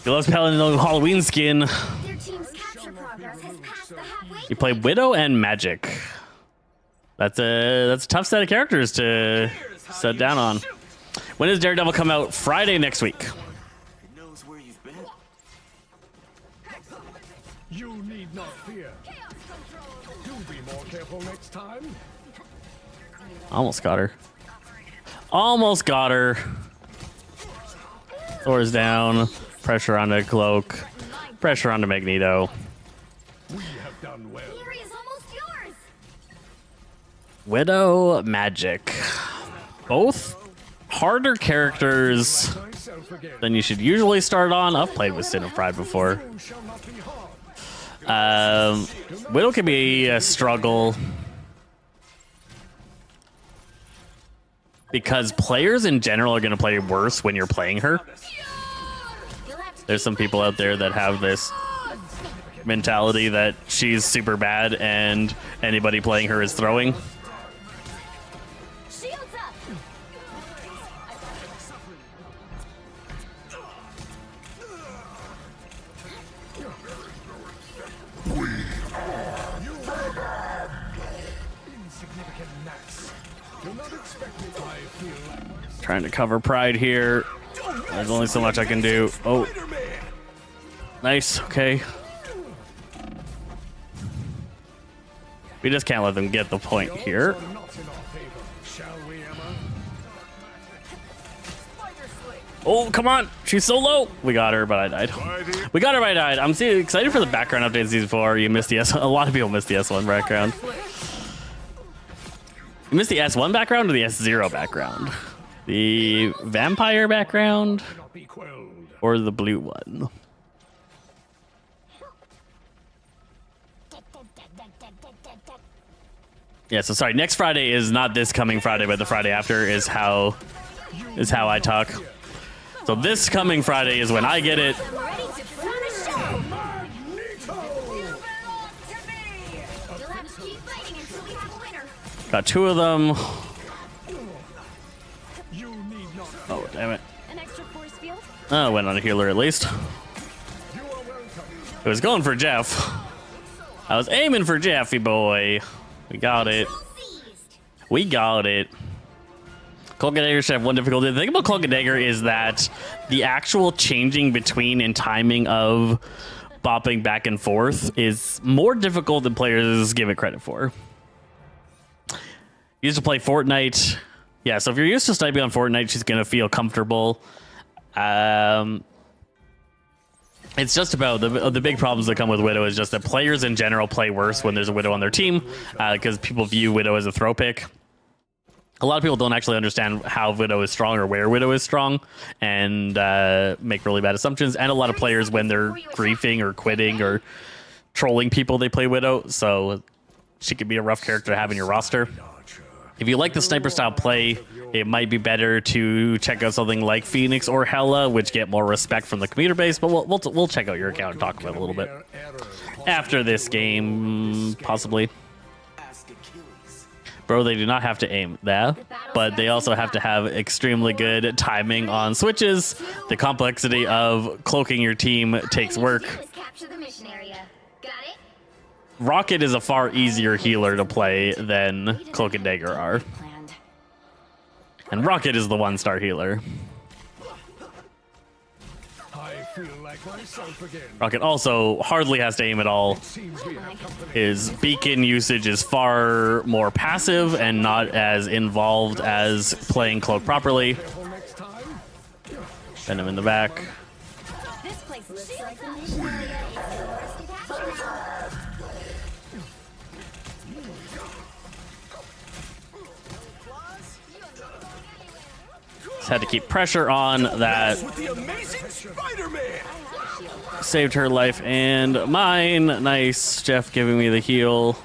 He loves Paladin Halloween skin. Their team's capture progress has passed the halfway. You play Widow and Magic. That's a tough set of characters to set down on. When does Daredevil come out? Friday next week. Knows where you've been. You need not fear. Do be more careful next time. Almost got her. Almost got her. Thor's down. Pressure onto Cloak. Pressure onto Magneto. We have done well. The area's almost yours. Widow, Magic. Both harder characters Myself again. than you should usually start on. I've played with Sin of Pride before. You shall not be harmed. Widow can be a struggle because players in general are going to play worse when you're playing her. You'll have to There's some people out there that have this mentality that she's super bad and anybody playing her is throwing. shields up. Do not expect me. I feel like Trying to cover Pride here. There's only so much I can do. Oh, nice. Okay. We just can't let them get the point here. not in our favor. Shall we, Emma? Oh, come on. She's so low. We got her, but I died. We got her, but I died. I'm excited for the background updates season 4. You missed the S. A lot of people missed the S1 background. You missed the S1 background or the S0 background? The vampire background Not be quelled. or the blue one? Yeah, so sorry. Next Friday is not this coming Friday, but the Friday after is how I talk. So this coming Friday is when I get it. I'm ready to put on a show. You'll have to keep fighting until we have a winner. Got 2 of them. You need not. Oh, damn it. An extra force field? Oh, went on a healer at least. You are welcome. It was going for Jeff. I was aiming for Jeffy boy. We got it. Seized. We got it. Cloak and Dagger should have one difficulty. The thing about Cloak and Dagger is that the actual changing between and timing of bopping back and forth is more difficult than players give it credit for. You used to play Fortnite. Yeah, so if you're used to sniping on Fortnite, she's going to feel comfortable. It's just about the big problems that come with Widow is just that players in general play worse when there's a Widow on their team because people view Widow as a throw pick. A lot of people don't actually understand how Widow is strong or where Widow is strong and make really bad assumptions. And a lot of players, when they're griefing or quitting or trolling people, they play Widow. So she could be a rough character to have in your roster. If you like the sniper style play, it might be better to check out something like Phoenix or Hella, which get more respect from the commuter base. But we'll check out your account and talk about it a little bit after this game, possibly. Bro, they do not have to aim that, but they also have to have extremely good timing on switches. The complexity of cloaking your team takes work. Capture the mission area. Got it? Rocket is a far easier healer to play than Cloak and Dagger are. Planned. And Rocket is the 1-star healer. I feel like myself again. Rocket also hardly has to aim at all. Seems we have company. His beacon usage is far more passive and not as involved as playing Cloak properly. Careful next time. Send him in the back. This place looks Looks like like the mission area is yours to capture now. Just had to keep pressure on that. With the amazing Spider-Man! Saved her life and mine. Nice. Jeff giving me the heal.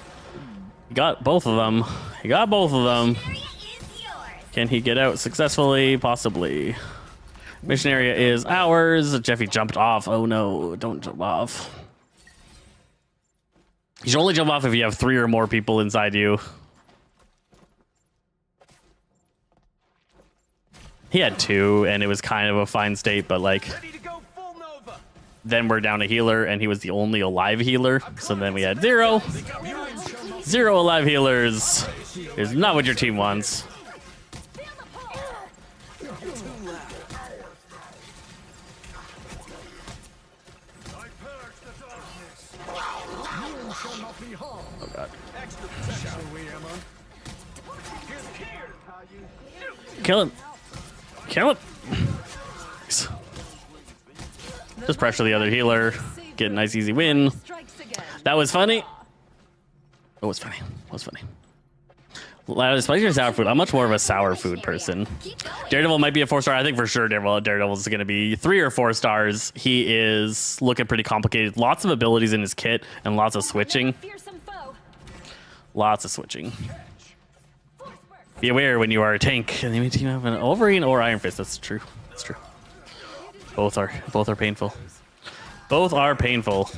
He got both of them. He got both of them. Area is yours. Can he get out successfully? Possibly. Mission area is ours. Jeffy jumped off. Oh no, don't jump off. You should only jump off if you have 3 or more people inside you. He had 2, and it was kind of a fine state, but like, Ready to go full Nova! then we're down a healer, and he was the only alive healer. So then we had 0. 0 alive healers is not what your team wants. Shall not be harmed. Oh god. Shall we, Emma? Kill him. Kill him. Nice. Just pressure the other healer. Get a nice easy win. Strikes again. That was funny. It was funny. It was funny. Spicy or sour food? I'm much more of a sour food person. Keep going. Daredevil might be a 4-star. I think for sure Daredevil is going to be 3 or 4 stars. He is looking pretty complicated. Lots of abilities in his kit and lots of switching. fearsome foe. Lots of switching. Be aware when you are a tank and the team have an Wolverine or Iron Fist. That's true. That's true. Both are painful. Both are painful.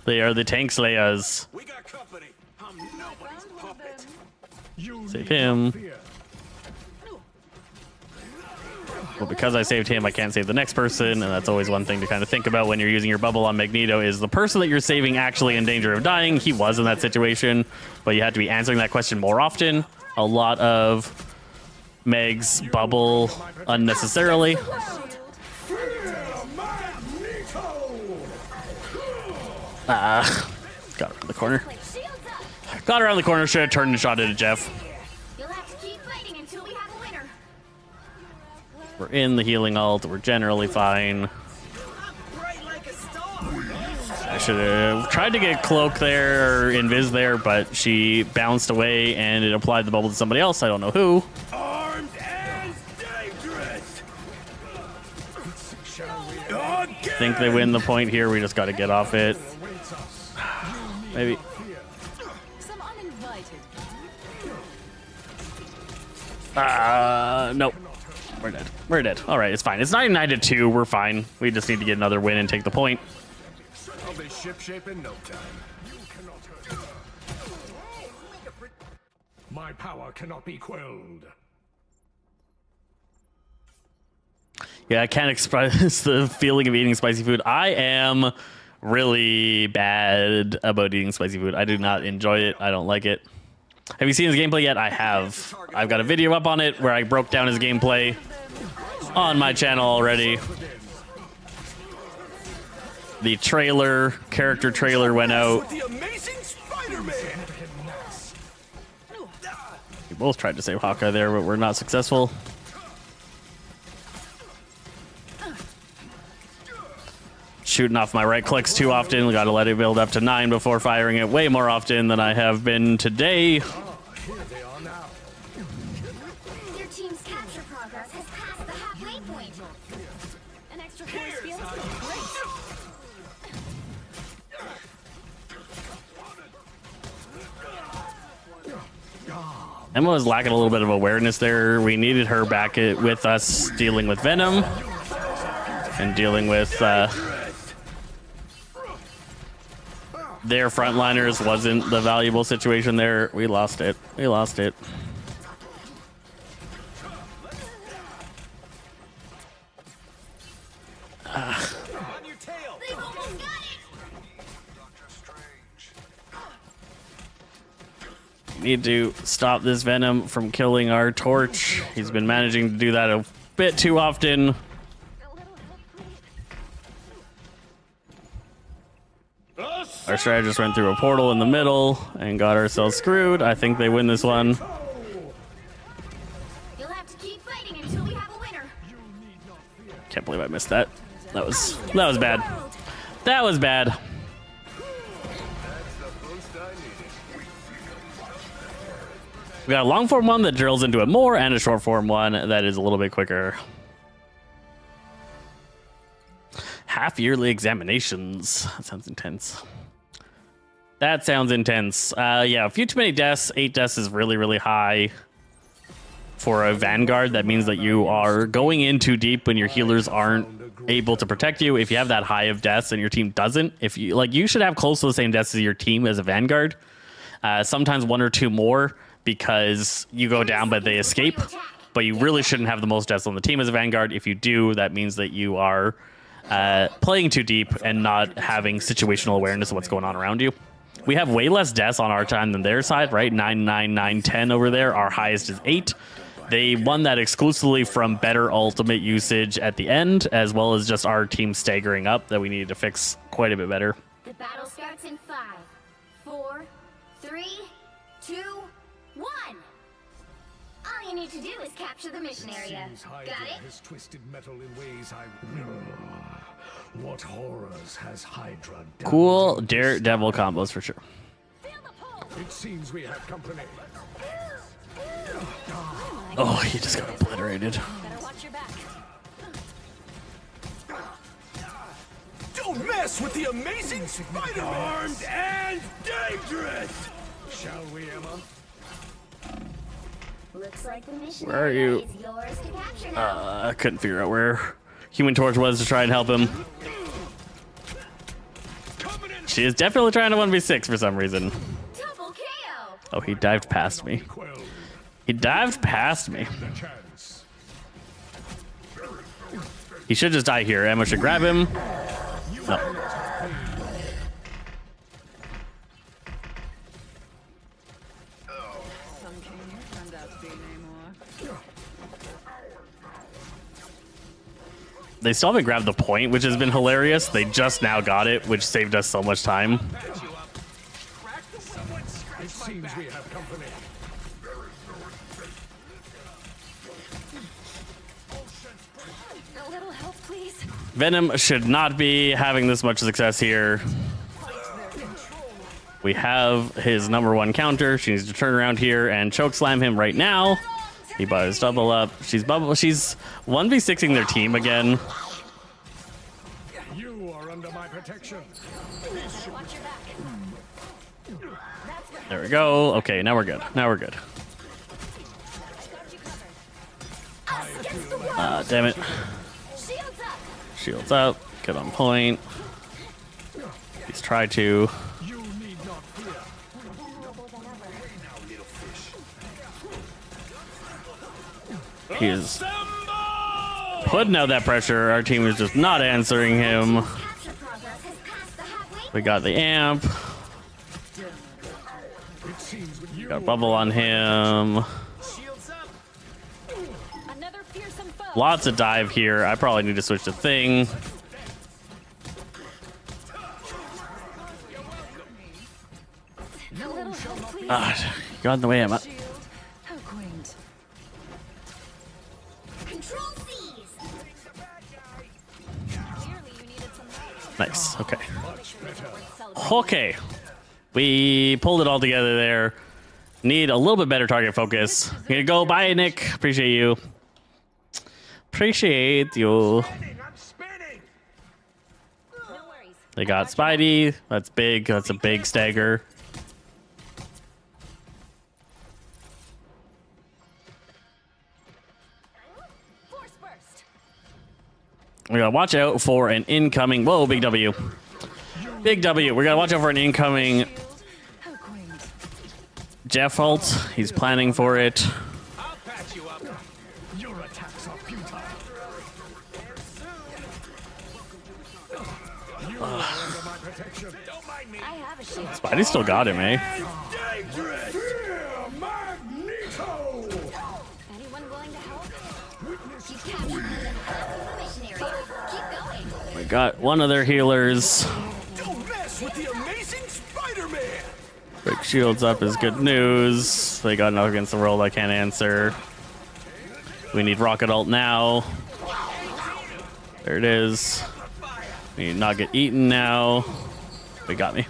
They are the tank slayers. We got company. I'm nobody's puppet. You Save need him. not fear. Well, because I saved him, I can't save the next person, and that's always one thing to kind of think about when you're using your bubble on Magneto. Is the person that you're saving actually in danger of dying? He was in that situation, but you had to be answering that question more often. a lot of Meg's bubble unnecessarily. Got around the corner. Got around the corner. Should have turned and shot it at Jeff. You'll have to keep fighting until we have a winner. We're in the healing ult. We're generally fine. I should have tried to get cloak there or invis there, but she bounced away and it applied the bubble to somebody else. I don't know who. Armed and dangerous. I think they win the point here. We just got to get off it. Maybe. Some uninvited. Nope. We're dead. We're dead. All right, it's fine. It's 99-2. We're fine. We just need to get another win and take the point. I'll be shipshape in no time. You cannot hurt her. My power cannot be quelled. Yeah, I can't express the feeling of eating spicy food. I am really bad about eating spicy food. I do not enjoy it. I don't like it. Have you seen his gameplay yet? I have. I've got a video up on it where I broke down his gameplay on my channel already. The character trailer went out. The amazing Spider-Man. We both tried to save Hawkeye there, but we're not successful. Shooting off my right clicks too often. Got to let it build up to 9 before firing it way more often than I have been today. Here they are now. Your team's capture progress has passed the halfway point. An extra force field? Great! Emma was lacking a little bit of awareness there. We needed her back with us dealing with Venom and dealing with their frontliners wasn't the valuable situation there. We lost it. We lost it. On your tail. They've almost got it. Need to stop this Venom from killing our Torch. He's been managing to do that a bit too often. Our strategist went through a portal in the middle and got ourselves screwed. I think they win this one. You'll have to keep fighting until we have a winner. Can't believe I missed that. That was bad. That was bad. We got a long form one that drills into it more and a short form one that is a little bit quicker. Half-yearly examinations. That sounds intense. That sounds intense. Yeah, a few too many deaths. 8 deaths is really, really high for a Vanguard. That means that you are going in too deep when your healers aren't able to protect you. If you have that high of deaths and your team doesn't, you should have close to the same deaths as your team as a Vanguard. Sometimes 1 or 2 more because you go down but they escape. But you really shouldn't have the most deaths on the team as a Vanguard. If you do, that means that you are playing too deep and not having situational awareness of what's going on around you. We have way less deaths on our time than their side, right? 9, 9, 9, 10 over there. Our highest is 8. They won that exclusively from better ultimate usage at the end, as well as just our team staggering up that we needed to fix quite a bit better. The battle starts in 5, 4, 3, 2, 1. All you need to do is capture the mission area. Seems Got Hydra it? has twisted metal in ways I... What horrors has Hydra done? Cool Daredevil combos for sure. It seems we have company. Oh, he just got obliterated. Better watch your back. Don't mess with the amazing Spider-Man. Armed and dangerous. Shall we, Emma? Looks like the mission Where are area you? is yours to capture now. I couldn't figure out where Human Torch was to try and help him. She is definitely trying to 1v6 for some reason. Double KO. Oh, he dived past me. Quelled He dived past me. the chance. He should just die here. Emma should grab him. No. Some came here, turned that be, Namor? They still haven't grabbed the point, which has been hilarious. They just now got it, which saved us so much time. It seems we have company. A little help, please. Venom should not be having this much success here. We have his #1 counter. She needs to turn around here and choke slam him right now. He bought his double up. She's 1v6ing their team again. You are under my protection. There we go. Okay, now we're good. Now we're good. Damn it. Shields up. Good on point. He's tried to. You need not fear. He's putting out that pressure. Our team is just not answering him. We got the amp. Got a bubble on him. Another fearsome foe. Lots of dive here. I probably need to switch to thing. A little help, please. Got in the way. Shield. How quaint. Control C's. Clearly you needed some help. Nice. Okay. Okay. We pulled it all together there. Need a little bit better target focus. Gonna go. Bye, Nick. Appreciate you. Appreciate you. I'm spinning. No worries. They got Spidey. That's big. That's a big stagger. Force burst. We gotta watch out for an incoming. Whoa, big W. Big W. We gotta watch out for an incoming Shield. How quaint. Jeff ult. He's planning for it. I'll patch you up. Your attacks are futile. You are under my protection. Don't mind me. I have a shield. Spidey still got him, eh? Dangerous. Fear Magneto. Anyone willing to help? You captured the mission area. Keep going. We got one of their healers. Don't mess with the amazing Spider-Man. Big shields up is good news. They got knocked against the world. I can't answer. We need rocket ult now. There it is. We need not get eaten now. He got me.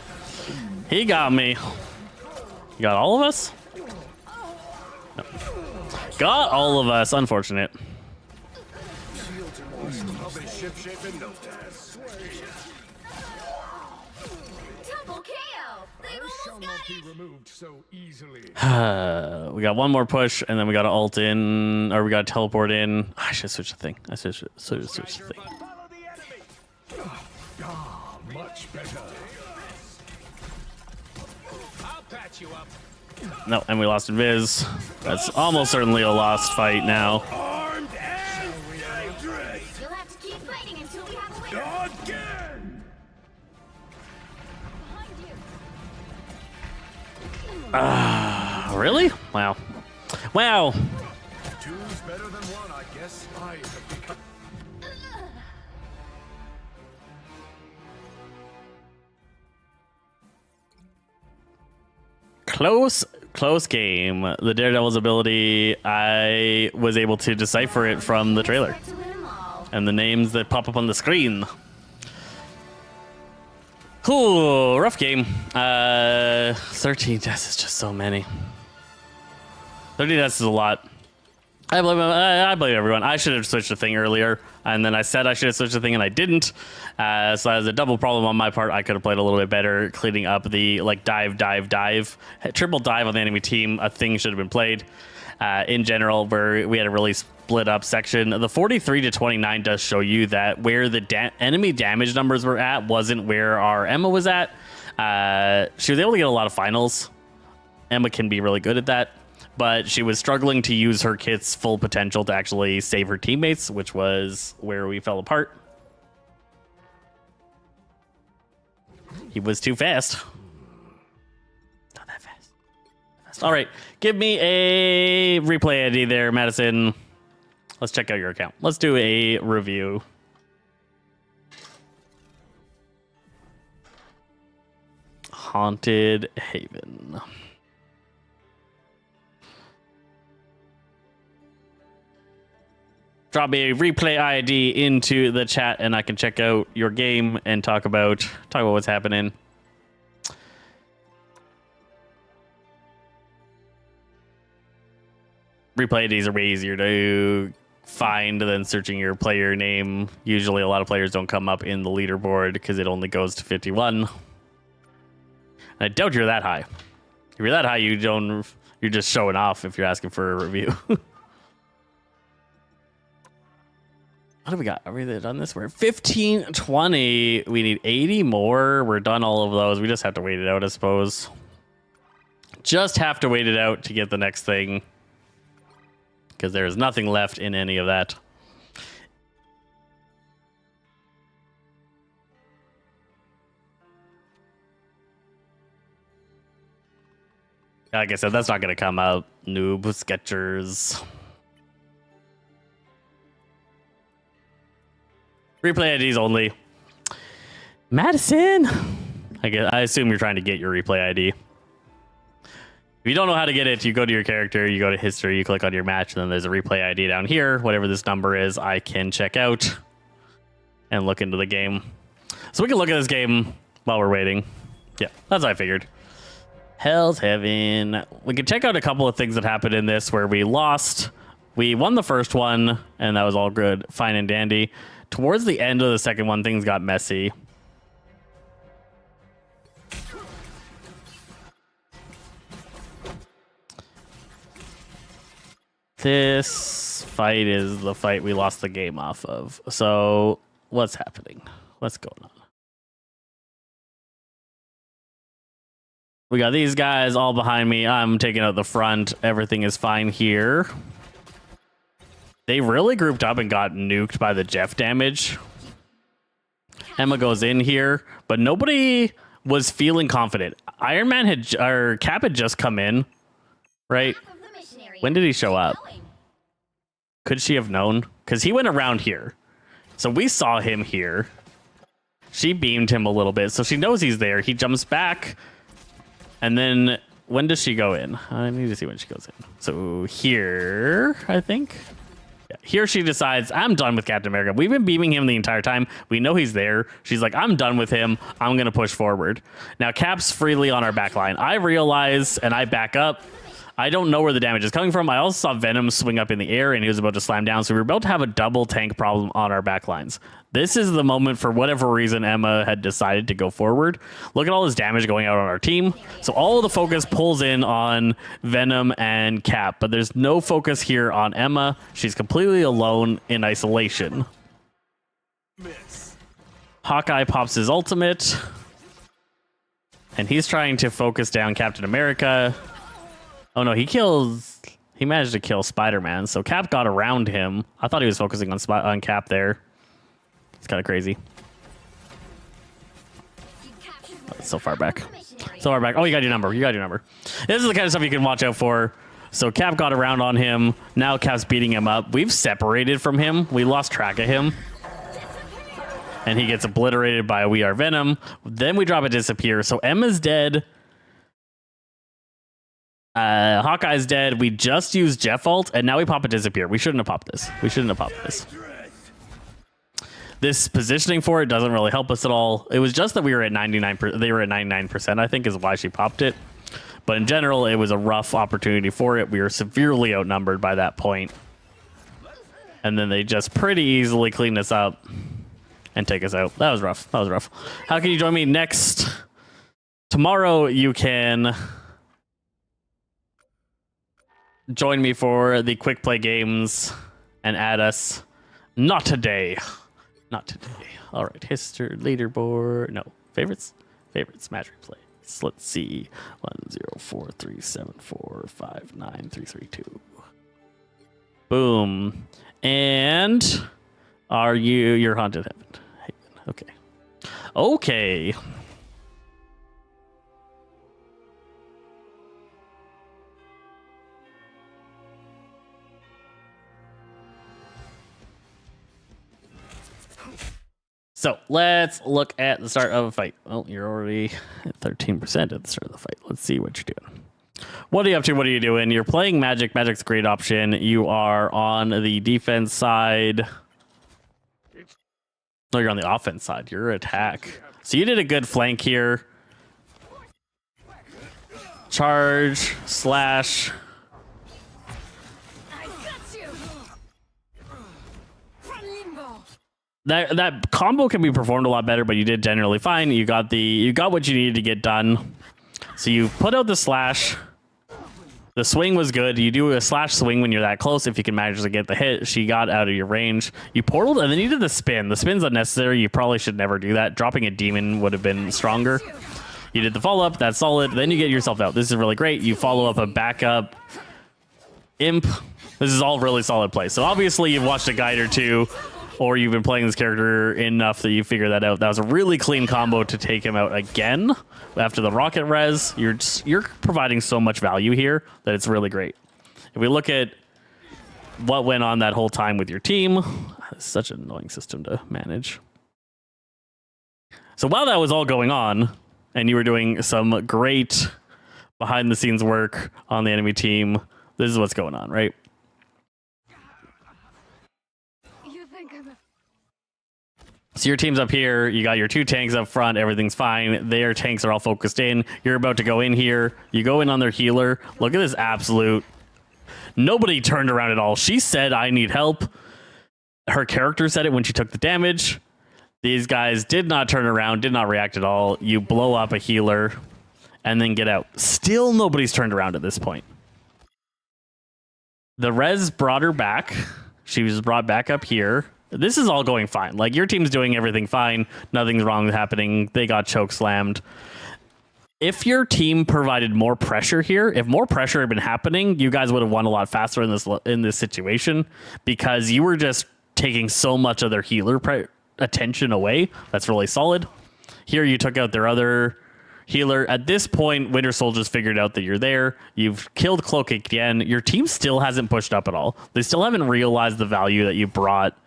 He got me. You got all of us? No. Got all of us. Unfortunate. I'll be ship-shape in no time. Double KO. They I shall almost not got be it. removed so easily. We got one more push, and then we got to ult in, or we got to teleport in. I should switch the thing. I should switch the thing. Follow the enemy. Ah, much better. I'll patch you up. No, and we lost Invis. That's almost certainly a lost fight now. Armed and dangerous. You'll have to keep fighting until we have a winner. Again. Behind you. Really? Wow. Wow. Two's better than one, I guess. I have become... Close game. The Daredevil's ability, I was able to decipher it from the trailer To win 'em all. and the names that pop up on the screen. Ooh, rough game. 13 deaths is just so many. 30 deaths is a lot. I blame everyone. I should have switched the thing earlier, and then I said I should have switched the thing, and I didn't. So that was a double problem on my part. I could have played a little bit better, cleaning up the dive, triple dive on the enemy team. A thing should have been played. In general, where we had a really split up section. The 43 to 29 does show you that where the enemy damage numbers were at wasn't where our Emma was at. She was able to get a lot of finals. Emma can be really good at that. But she was struggling to use her kit's full potential to actually save her teammates, which was where we fell apart. He was too fast. Not that fast. All right, give me a replay ID there, Madison. Let's check out your account. Let's do a review. Haunted Haven. Drop a replay ID into the chat, and I can check out your game and talk about what's happening. Replay IDs are way easier to find than searching your player name. Usually, a lot of players don't come up in the leaderboard because it only goes to 51. I doubt you're that high. If you're that high, you're just showing off if you're asking for a review. What do we got? Are we done this? We're 15, 20. We need 80 more. We're done all of those. We just have to wait it out, I suppose. Just have to wait it out to get the next thing. Because there is nothing left in any of that. Like I said, that's not going to come out. Noob Sketchers. Replay IDs only. Madison! I assume you're trying to get your replay ID. If you don't know how to get it, you go to your character, you go to history, you click on your match, and then there's a replay ID down here. Whatever this number is, I can check out and look into the game. So we can look at this game while we're waiting. Yeah, that's what I figured. Hell's Heaven. We can check out a couple of things that happened in this where we lost. We won the first one, and that was all good, fine and dandy. Towards the end of the second one, things got messy. This fight is the fight we lost the game off of. So, what's happening? What's going on? We got these guys all behind me. I'm taking out the front. Everything is fine here. They really grouped up and got nuked by the Jeff damage. Emma goes in here, but nobody was feeling confident. Iron Man or Cap had just come in, right? When did he show up? Could she have known? Because he went around here. So we saw him here. She beamed him a little bit, so she knows he's there. He jumps back. And then when does she go in? I need to see when she goes in. So here, I think. Yeah, here she decides, I'm done with Captain America. We've been beaming him the entire time. We know he's there. She's like, I'm done with him. I'm going to push forward. Now, Cap's freely on our back line. I realize, and I back up. I don't know where the damage is coming from. I also saw Venom swing up in the air, and he was about to slam down. So we were about to have a double tank problem on our back lines. This is the moment, for whatever reason, Emma had decided to go forward. Look at all this damage going out on our team. So all of the focus pulls in on Venom and Cap, but there's no focus here on Emma. She's completely alone in isolation. Miss. Hawkeye pops his ultimate, and he's trying to focus down Captain America. Oh no, he managed to kill Spider-Man, so Cap got around him. I thought he was focusing on Cap there. It's kind of crazy. Oh, it's so far back. So far back. Oh, you got your number. You got your number. This is the kind of stuff you can watch out for. So Cap got around on him. Now Cap's beating him up. We've separated from him. We lost track of him. And he gets obliterated by We Are Venom. Then we drop a disappear. So Emma's dead. Hawkeye's dead. We just used Jeff ult, and now we pop a disappear. We shouldn't have popped this. We shouldn't have popped this. This positioning for it doesn't really help us at all. It was just that we were at 99%. They were at 99%, I think, is why she popped it. But in general, it was a rough opportunity for it. We were severely outnumbered by that point. And then they just pretty easily clean us up and take us out. That was rough. That was rough. How can you join me next? Tomorrow you can join me for the quick play games and add us. Not today. Not today. All right. History, leaderboard. No. Favorites? Favorites. Match replays. Let's see. 10437459332. Boom. And you're Haunted Heaven. Okay. Okay. So let's look at the start of a fight. Oh, you're already at 13% at the start of the fight. Let's see what you're doing. What are you up to? What are you doing? You're playing Magic. Magic's a great option. You are on the defense side. No, you're on the offense side. You're attack. So you did a good flank here. Charge, slash. That combo can be performed a lot better, but you did generally fine. You got what you needed to get done. So you put out the slash. The swing was good. You do a slash swing when you're that close. If you can manage to get the hit, she got out of your range. You portaled, and then you did the spin. The spin's unnecessary. You probably should never do that. Dropping a demon would have been stronger. You did the follow up. That's solid. Then you get yourself out. This is really great. You follow up a backup imp. This is all really solid play. So obviously you've watched a guide or two, or you've been playing this character enough that you figure that out. That was a really clean combo to take him out again. After the rocket res, you're providing so much value here that it's really great. If we look at what went on that whole time with your team, it's such an annoying system to manage. So while that was all going on, and you were doing some great behind the scenes work on the enemy team, this is what's going on, right? So your team's up here. You got your two tanks up front. Everything's fine. Their tanks are all focused in. You're about to go in here. You go in on their healer. Look at this absolute... Nobody turned around at all. She said, I need help. Her character said it when she took the damage. These guys did not turn around, did not react at all. You blow up a healer and then get out. Still nobody's turned around at this point. The res brought her back. She was brought back up here. This is all going fine. Like, your team's doing everything fine. Nothing's wrong happening. They got choke slammed. If your team provided more pressure here, if more pressure had been happening, you guys would have won a lot faster in this situation, because you were just taking so much of their healer attention away. That's really solid. Here you took out their other healer. At this point, Winter Soldier's figured out that you're there. You've killed Cloak again. Your team still hasn't pushed up at all. They still haven't realized the value that you brought.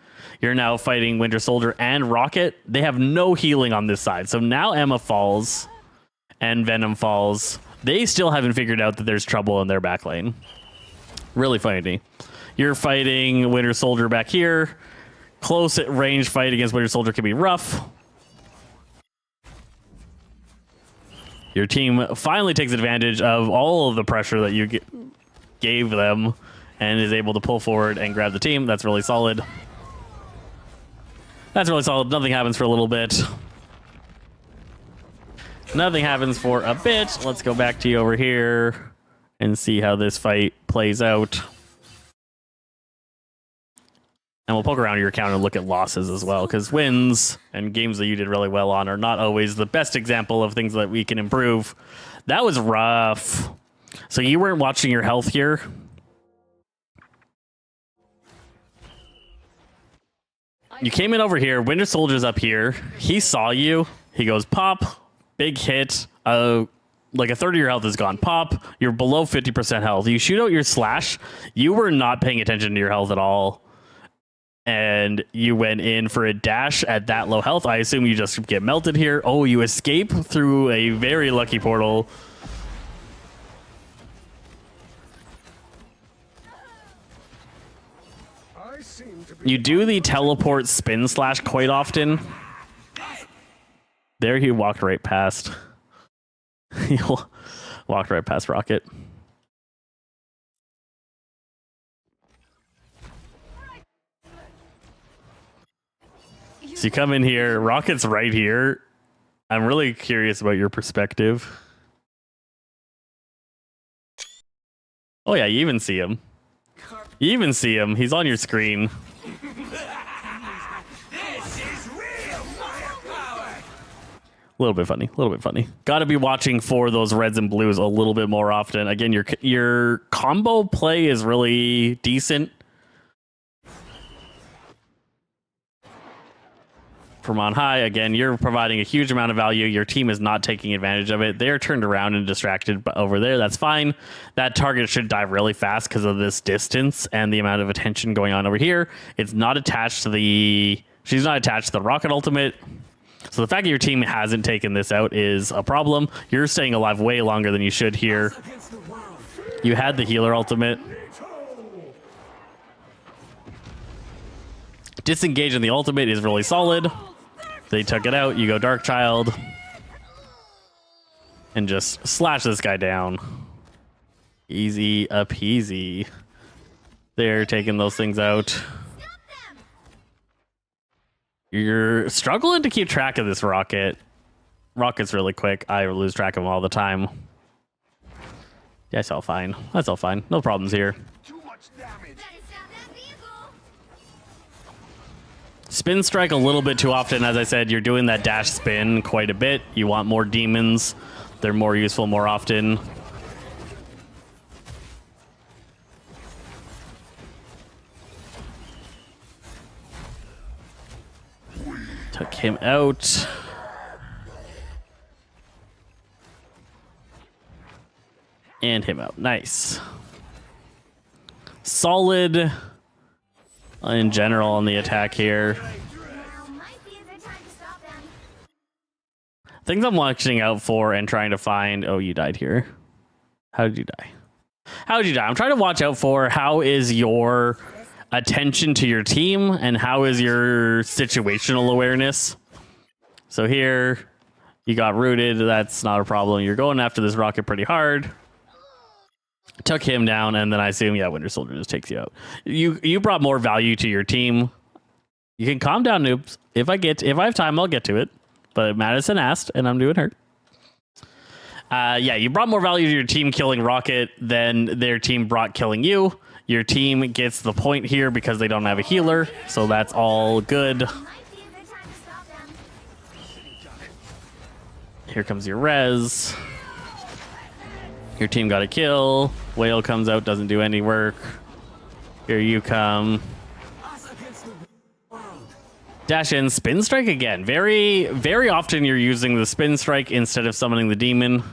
You're now fighting Winter Soldier and Rocket. They have no healing on this side. So now Emma falls and Venom falls. They still haven't figured out that there's trouble in their back lane. Really funny. You're fighting Winter Soldier back here. Close range fight against Winter Soldier can be rough. Your team finally takes advantage of all of the pressure that you gave them and is able to pull forward and grab the team. That's really solid. That's really solid. Nothing happens for a little bit. Nothing happens for a bit. Let's go back to you over here and see how this fight plays out. And we'll poke around your account and look at losses as well, because wins and games that you did really well on are not always the best example of things that we can improve. That was rough. So you weren't watching your health here. You came in over here. Winter Soldier's up here. He saw you. He goes, pop, big hit. Like a third of your health is gone. Pop, you're below 50% health. You shoot out your slash. You were not paying attention to your health at all. And you went in for a dash at that low health. I assume you just get melted here. Oh, you escape through a very lucky portal. You do the teleport spin slash quite often. There he walked right past. He walked right past Rocket. So you come in here. Rocket's right here. I'm really curious about your perspective. Oh yeah, you even see him. You even see him. He's on your screen. A little bit funny. A little bit funny. Got to be watching for those reds and blues a little bit more often. Again, your combo play is really decent. From on high, again, you're providing a huge amount of value. Your team is not taking advantage of it. They're turned around and distracted over there. That's fine. That target should die really fast because of this distance and the amount of attention going on over here. It's not attached to the She's not attached to the rocket ultimate. So the fact that your team hasn't taken this out is a problem. You're staying alive way longer than you should here. You had the healer ultimate. Disengaging the ultimate is really solid. They took it out. You go Dark Child. And just slash this guy down. Easy peasy. They're taking those things out. You're struggling to keep track of this rocket. Rocket's really quick. I lose track of him all the time. Yeah, that's all fine. That's all fine. No problems here. Too much damage. Spin strike a little bit too often. As I said, you're doing that dash spin quite a bit. You want more demons. They're more useful more often. Took him out. And him out. Nice. Solid in general on the attack here. Things I'm watching out for and trying to find. Oh, you died here. How did you die? How did you die? I'm trying to watch out for how is your attention to your team and how is your situational awareness. So here you got rooted. That's not a problem. You're going after this rocket pretty hard. Took him down, and then I assume, yeah, Winter Soldier just takes you out. You brought more value to your team. You can calm down, noobs. If I have time, I'll get to it. But Madison asked, and I'm doing her. Yeah, you brought more value to your team killing Rocket than their team brought killing you. Your team gets the point here because they don't have a healer, so that's all good. Here comes your res. Your team got a kill. Whale comes out, doesn't do any work. Here you come. Dash in, spin strike again. Very, very often you're using the spin strike instead of summoning the demon.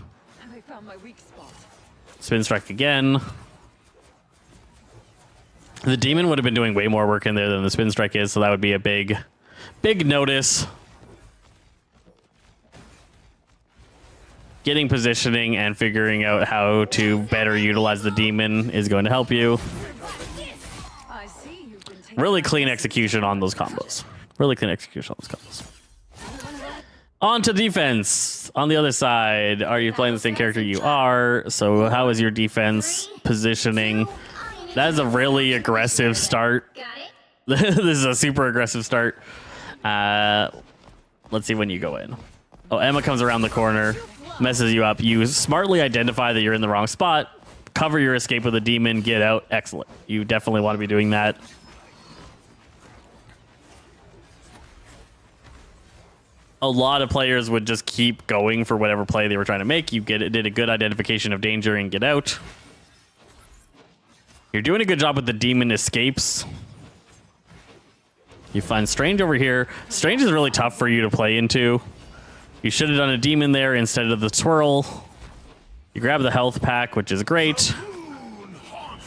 I found my weak spot. Spin strike again. The demon would have been doing way more work in there than the spin strike is, so that would be a big notice. Getting positioning and figuring out how to better utilize the demon is going to help you. I see you've been taking Really clean execution on those combos. Really clean execution on those combos. On to defense. On the other side, are you playing the same character? You are. So how is your defense positioning? That is a really aggressive start. This is a super aggressive start. Let's see when you go in. Oh, Emma comes around the corner, messes you up. You smartly identify that you're in the wrong spot, cover your escape with a demon, get out. Excellent. You definitely want to be doing that. A lot of players would just keep going for whatever play they were trying to make. You did a good identification of danger and get out. You're doing a good job with the demon escapes. You find Strange over here. Strange is really tough for you to play into. You should have done a demon there instead of the swirl. You grab the health pack, which is great.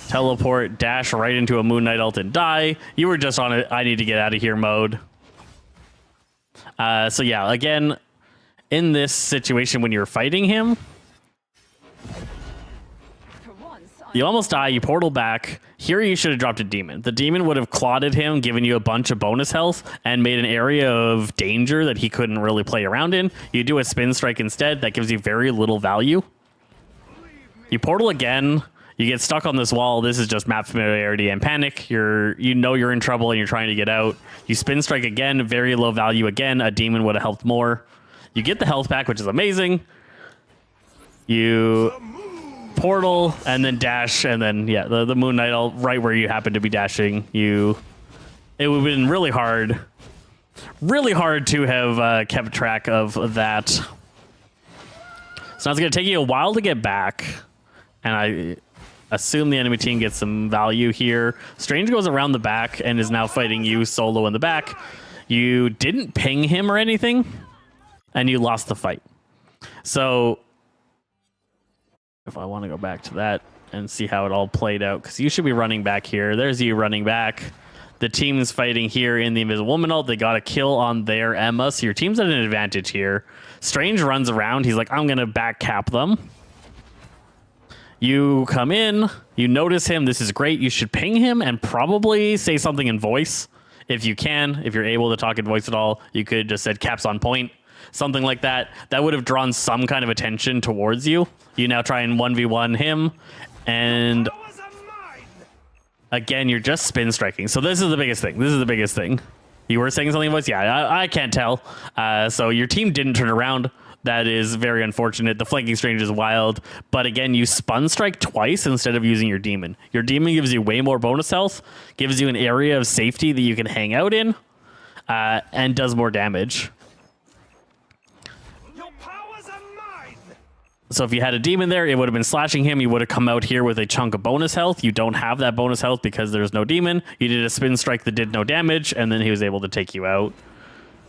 Teleport, dash right into a Moon Knight ult and die. You were just on a I need to get out of here mode. So yeah, again, in this situation when you're fighting him, you almost die, you portal back. Here you should have dropped a demon. The demon would have clotted him, given you a bunch of bonus health, and made an area of danger that he couldn't really play around in. You do a spin strike instead. That gives you very little value. You portal again. You get stuck on this wall. This is just map familiarity and panic. You know you're in trouble and you're trying to get out. You spin strike again, very low value again. A demon would have helped more. You get the health back, which is amazing. You portal and then dash, and then yeah, the Moon Knight right where you happen to be dashing. It would have been really hard to have kept track of that. So now it's going to take you a while to get back, and I assume the enemy team gets some value here. Strange goes around the back and is now fighting you solo in the back. You didn't ping him or anything, and you lost the fight. So if I want to go back to that and see how it all played out, because you should be running back here. There's you running back. The team's fighting here in the Invisible Woman ult. They got a kill on their Emma, so your team's at an advantage here. Strange runs around. He's like, I'm going to back cap them. You come in. You notice him. This is great. You should ping him and probably say something in voice. If you can, if you're able to talk in voice at all, you could just said caps on point. Something like that. That would have drawn some kind of attention towards you. You now try and 1v1 him. And again, you're just spin striking. So this is the biggest thing. This is the biggest thing. You were saying something in voice? Yeah, I can't tell. So your team didn't turn around. That is very unfortunate. The flanking strange is wild. But again, you spun strike twice instead of using your demon. Your demon gives you way more bonus health, gives you an area of safety that you can hang out in, and does more damage. Your powers are mine. So if you had a demon there, it would have been slashing him. You would have come out here with a chunk of bonus health. You don't have that bonus health because there's no demon. You did a spin strike that did no damage, and then he was able to take you out.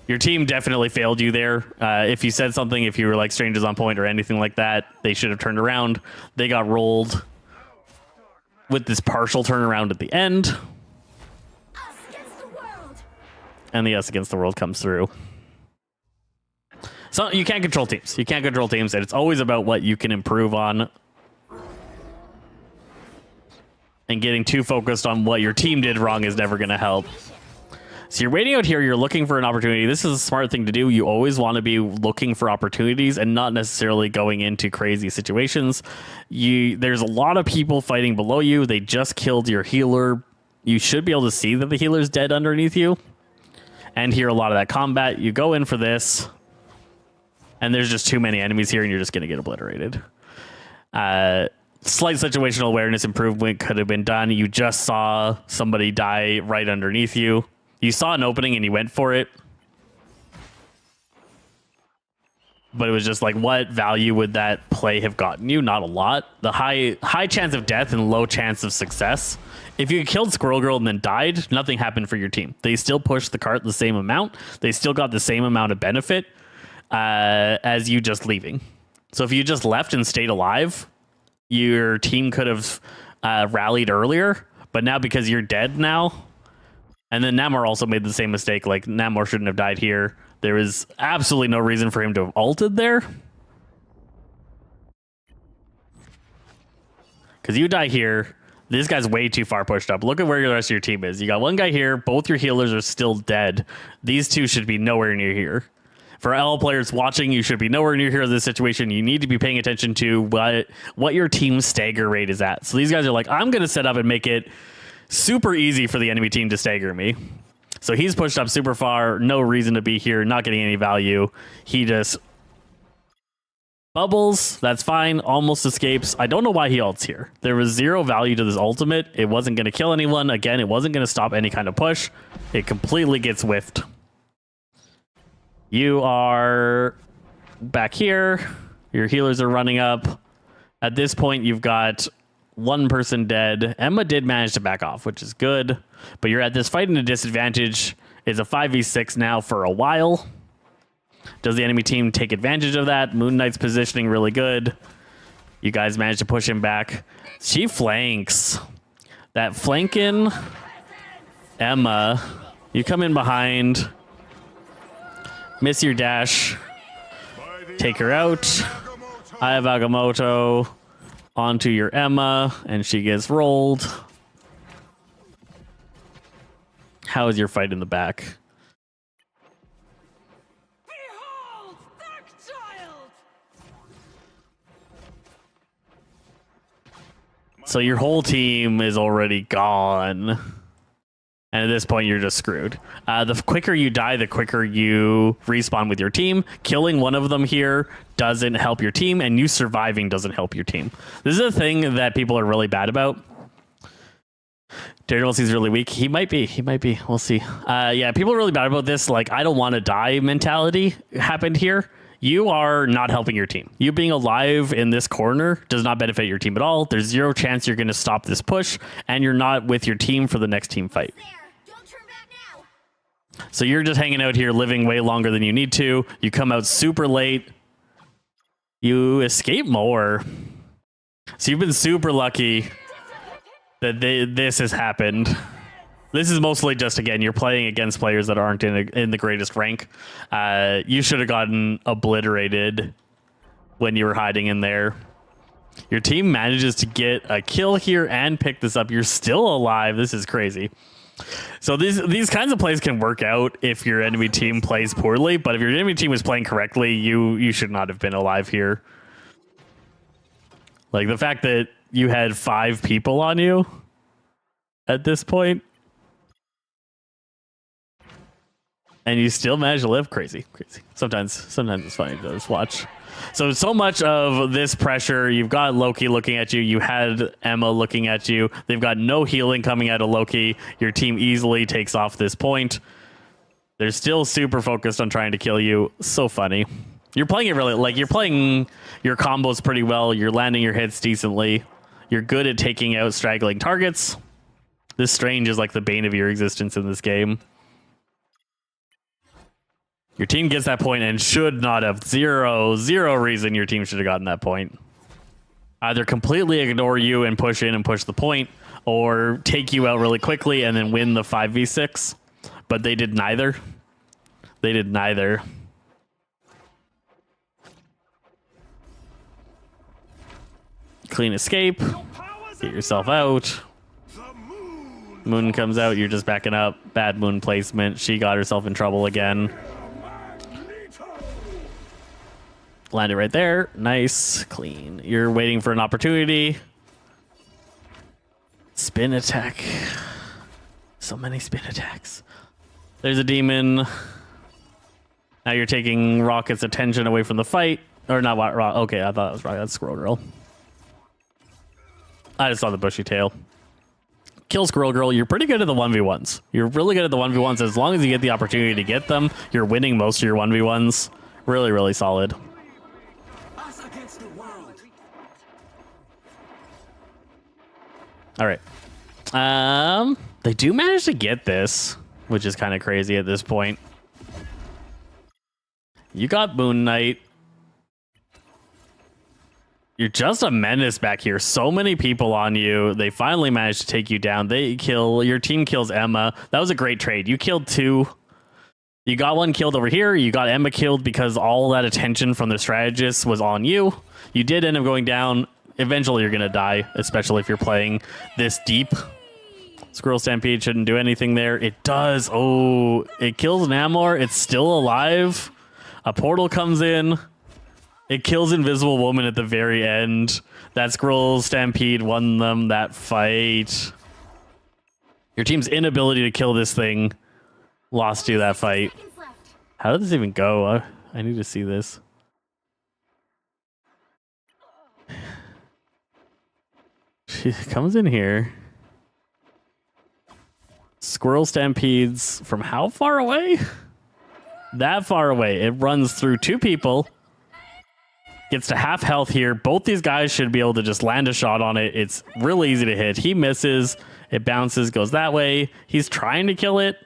Your team definitely failed you there. If you said something, if you were like strangers on point or anything like that, they should have turned around. They got rolled with this partial turnaround at the end. Us against the world. And the us against the world comes through. So you can't control teams. You can't control teams, and it's always about what you can improve on. And getting too focused on what your team did wrong is never going to help. So you're waiting out here, you're looking for an opportunity. This is a smart thing to do. You always want to be looking for opportunities and not necessarily going into crazy situations. There's a lot of people fighting below you. They just killed your healer. You should be able to see that the healer's dead underneath you and hear a lot of that combat. You go in for this, and there's just too many enemies here, and you're just going to get obliterated. Slight situational awareness improvement could have been done. You just saw somebody die right underneath you. You saw an opening and you went for it. But it was just like, what value would that play have gotten you? Not a lot. The high chance of death and low chance of success. If you killed Squirrel Girl and then died, nothing happened for your team. They still pushed the cart the same amount. They still got the same amount of benefit as you just leaving. So if you just left and stayed alive, your team could have rallied earlier. But now because you're dead now, and then Namor also made the same mistake. Like, Namor shouldn't have died here. There is absolutely no reason for him to have ulted there. Because you die here. This guy's way too far pushed up. Look at where the rest of your team is. You got one guy here. Both your healers are still dead. These two should be nowhere near here. For all players watching, you should be nowhere near here in this situation. You need to be paying attention to what your team's stagger rate is at. So these guys are like, I'm going to set up and make it super easy for the enemy team to stagger me. So he's pushed up super far. No reason to be here. Not getting any value. He just bubbles. That's fine. Almost escapes. I don't know why he ults here. There was zero value to this ultimate. It wasn't going to kill anyone. Again, it wasn't going to stop any kind of push. It completely gets whiffed. You are back here. Your healers are running up. At this point, you've got one person dead. Emma did manage to back off, which is good. But you're at this fight in a disadvantage. It's a 5v6 now for a while. Does the enemy team take advantage of that? Moon Knight's positioning really good. You guys managed to push him back. She flanks. That flanking Emma. You come in behind. Miss your dash. Take her out. I have Agamotto onto your Emma, and she gets rolled. How is your fight in the back? Behold, dark child! So your whole team is already gone. And at this point, you're just screwed. The quicker you die, the quicker you respawn with your team. Killing one of them here doesn't help your team, and you surviving doesn't help your team. This is a thing that people are really bad about. Daredevil seems really weak. He might be. We'll see. Yeah, people are really bad about this. Like, I don't want to die mentality happened here. You are not helping your team. You being alive in this corner does not benefit your team at all. There's zero chance you're going to stop this push, and you're not with your team for the next team fight. Don't turn back now. So you're just hanging out here, living way longer than you need to. You come out super late. You escape more. So you've been super lucky that this has happened. This is mostly just, again, you're playing against players that aren't in the greatest rank. You should have gotten obliterated when you were hiding in there. Your team manages to get a kill here and pick this up. You're still alive. This is crazy. So these kinds of plays can work out if your enemy team plays poorly, but if your enemy team was playing correctly, you should not have been alive here. Like the fact that you had 5 people on you at this point and you still managed to live, crazy. Sometimes it's funny to just watch. So much of this pressure, you've got Loki looking at you, you had Emma looking at you, they've got no healing coming out of Loki, your team easily takes off this point. They're still super focused on trying to kill you. So funny. You're playing it really, like, you're playing your combos pretty well, you're landing your hits decently, you're good at taking out straggling targets. This Strange is like the bane of your existence in this game. Your team gets that point and should not have. Zero reason your team should have gotten that point. Either completely ignore you and push in and push the point, or take you out really quickly and then win the 5v6. But they did neither. They did neither. Clean escape. Get yourself out. Moon comes out, you're just backing up. Bad Moon placement. She got herself in trouble again. Landed right there. Nice. Clean. You're waiting for an opportunity. Spin attack. So many spin attacks. There's a demon. Now you're taking Rocket's attention away from the fight. Or not Rocket. Okay, I thought it was Rocket. That's Squirrel Girl. I just saw the bushy tail. Kill Squirrel Girl. You're pretty good at the 1v1s. You're really good at the 1v1s. As long as you get the opportunity to get them, you're winning most of your 1v1s. Really, really solid. All right. They do manage to get this, which is kind of crazy at this point. You got Moon Knight. You're just a menace back here. So many people on you. They finally managed to take you down. Your team kills Emma. That was a great trade. You killed 2. You got 1 killed over here. You got Emma killed because all that attention from the strategist was on you. You did end up going down. Eventually you're going to die, especially if you're playing this deep. Squirrel Stampede shouldn't do anything there. It does. Oh, it kills Namor. It's still alive. A portal comes in. It kills Invisible Woman at the very end. That Squirrel Stampede won them that fight. Your team's inability to kill this thing lost you that fight. How did this even go? I need to see this. She comes in here. Squirrel Stampedes from how far away? That far away. It runs through 2 people. Gets to half health here. Both these guys should be able to just land a shot on it. It's really easy to hit. He misses. It bounces, goes that way. He's trying to kill it.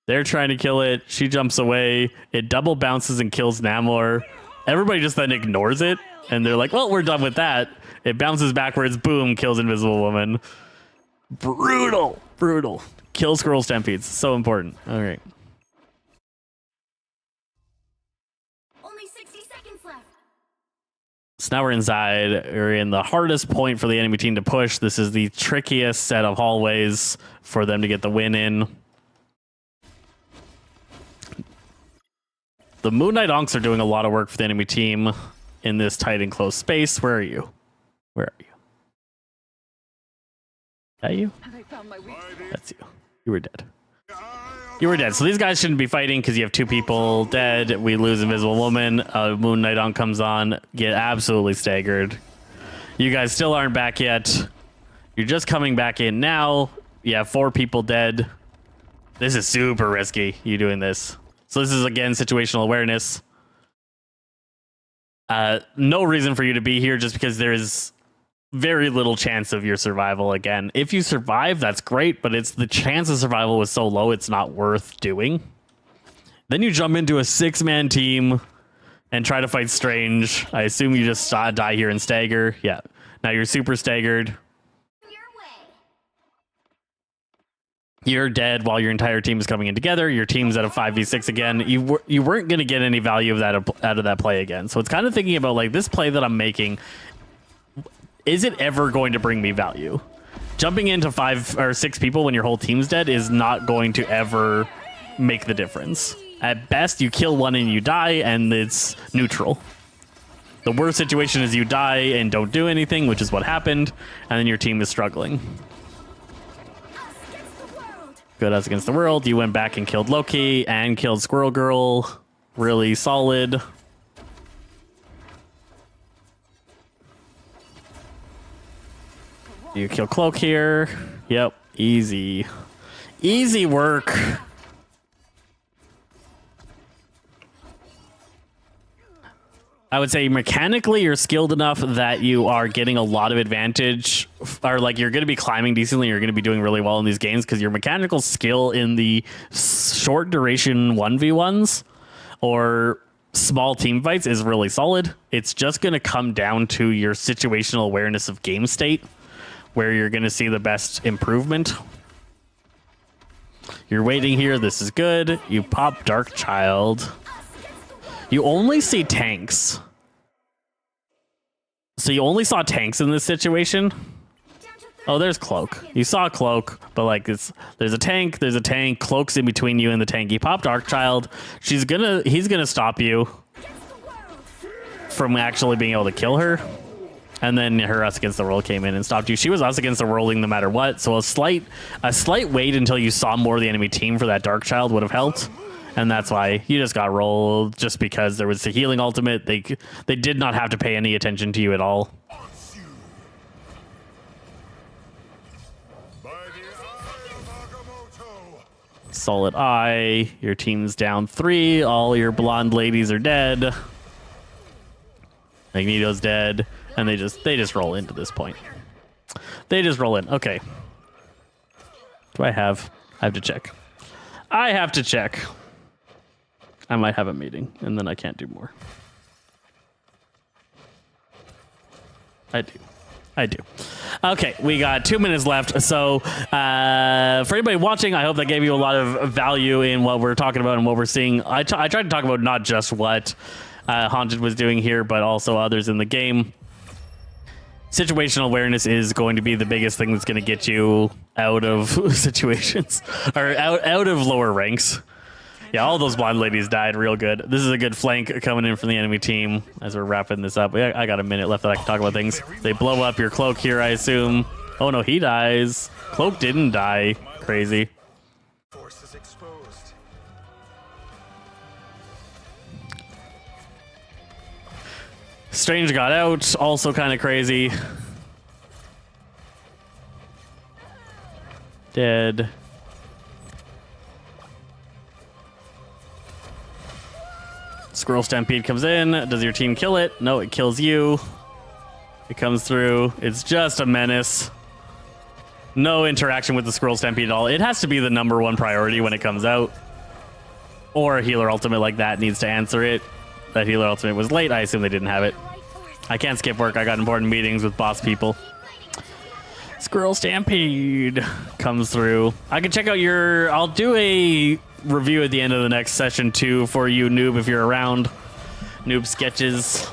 They're trying to kill it. She jumps away. It double bounces and kills Namor. Everybody just then ignores it. And they're like, well, we're done with that. It bounces backwards. Boom. Kills Invisible Woman. Brutal. Brutal. Kill Squirrel Stampedes. So important. All right. Only 60 seconds left. So now we're inside. We're in the hardest point for the enemy team to push. This is the trickiest set of hallways for them to get the win in. The Moon Knight Onks are doing a lot of work for the enemy team in this tight and close space. Where are you? Where are you? That you? That's you. You were dead. You were dead. So these guys shouldn't be fighting because you have 2 people dead. We lose Invisible Woman. Moon Knight On comes on. Get absolutely staggered. You guys still aren't back yet. You're just coming back in now. You have 4 people dead. This is super risky, you doing this. So this is, again, situational awareness. No reason for you to be here just because there is very little chance of your survival again. If you survive, that's great, but it's the chance of survival was so low, it's not worth doing. Then you jump into a 6-man team and try to fight Strange. I assume you just die here and stagger. Yeah. Now you're super staggered. You're dead while your entire team is coming in together. Your team's at a 5v6 again. You weren't going to get any value of that out of that play again. So it's kind of thinking about like this play that I'm making. Is it ever going to bring me value? Jumping into 5 or 6 people when your whole team's dead is not going to ever make the difference. At best, you kill one and you die, and it's neutral. The worst situation is you die and don't do anything, which is what happened, and then your team is struggling. Good Us Against the World. You went back and killed Loki and killed Squirrel Girl. Really solid. You kill Cloak here. Yep, easy. Easy work. I would say mechanically you're skilled enough that you are getting a lot of advantage, or like you're going to be climbing decently. You're going to be doing really well in these games because your mechanical skill in the short duration 1v1s or small team fights is really solid. It's just going to come down to your situational awareness of game state, where you're going to see the best improvement. You're waiting here. This is good. You pop Dark Child. You only see tanks. So you only saw tanks in this situation. Oh, there's Cloak. You saw Cloak, but like there's a tank, Cloak's in between you and the tank. You pop Dark Child. He's gonna stop you from actually being able to kill her. And then her Us Against the World came in and stopped you. She was Us Against the Worlding no matter what. So a slight wait until you saw more of the enemy team for that Dark Child would have helped. And that's why you just got rolled, just because there was the healing ultimate. They did not have to pay any attention to you at all. Solid eye. Your team's down 3. All your blonde ladies are dead. Magneto's dead, and they just roll into this point. They just roll in. Okay. Do I have to check. I have to check. I might have a meeting, and then I can't do more. I do. Okay, we got 2 minutes left. So for anybody watching, I hope that gave you a lot of value in what we're talking about and what we're seeing. I tried to talk about not just what Haunted was doing here, but also others in the game. Situational awareness is going to be the biggest thing that's going to get you out of situations, or out of lower ranks. Yeah, all those blonde ladies died real good. This is a good flank coming in from the enemy team as we're wrapping this up. I got a minute left that I can talk about things. They blow up your Cloak here, I assume. Oh no, he dies. Cloak didn't die. Crazy. Forces exposed. Strange got out. Also kind of crazy. Dead. Squirrel Stampede comes in. Does your team kill it? No, it kills you. It comes through. It's just a menace. No interaction with the Squirrel Stampede at all. It has to be the #1 priority when it comes out. Or a healer ultimate like that needs to answer it. That healer ultimate was late. I assume they didn't have it. I can't skip work. I got important meetings with boss people. Squirrel Stampede comes through. I can check out your... I'll do a review at the end of the next session too for you, Noob, if you're around. Noob sketches.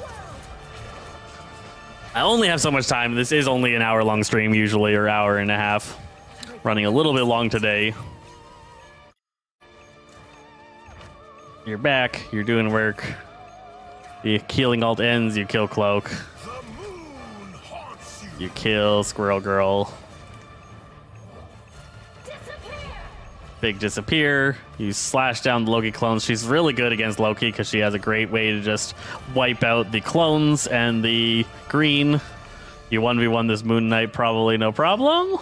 I only have so much time. This is only an hour-long stream usually, or hour and a half. Running a little bit long today. You're back. You're doing work. The healing ult ends. You kill Cloak. You kill Squirrel Girl. Big disappear. You slash down the Loki clones. She's really good against Loki because she has a great way to just wipe out the clones and the green. You 1v1 this Moon Knight, probably no problem.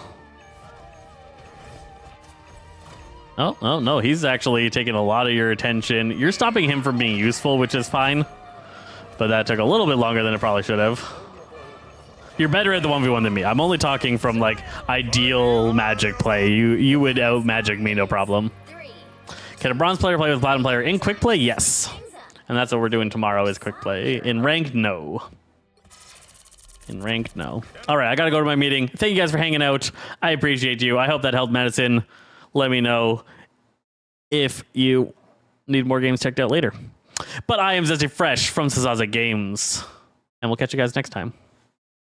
Oh, no. He's actually taking a lot of your attention. You're stopping him from being useful, which is fine. But that took a little bit longer than it probably should have. You're better at the 1v1 than me. I'm only talking from, like, ideal Magic play. You would out-Magic me, no problem. Can a bronze player play with a platinum player in quick play? Yes. And that's what we're doing tomorrow is quick play. In ranked, no. In ranked, no. All right, I got to go to my meeting. Thank you guys for hanging out. I appreciate you. I hope that helped Madison. let me know if you need more games checked out later. But I am Zesty Fresh from Sazaza Games, and we'll catch you guys next time.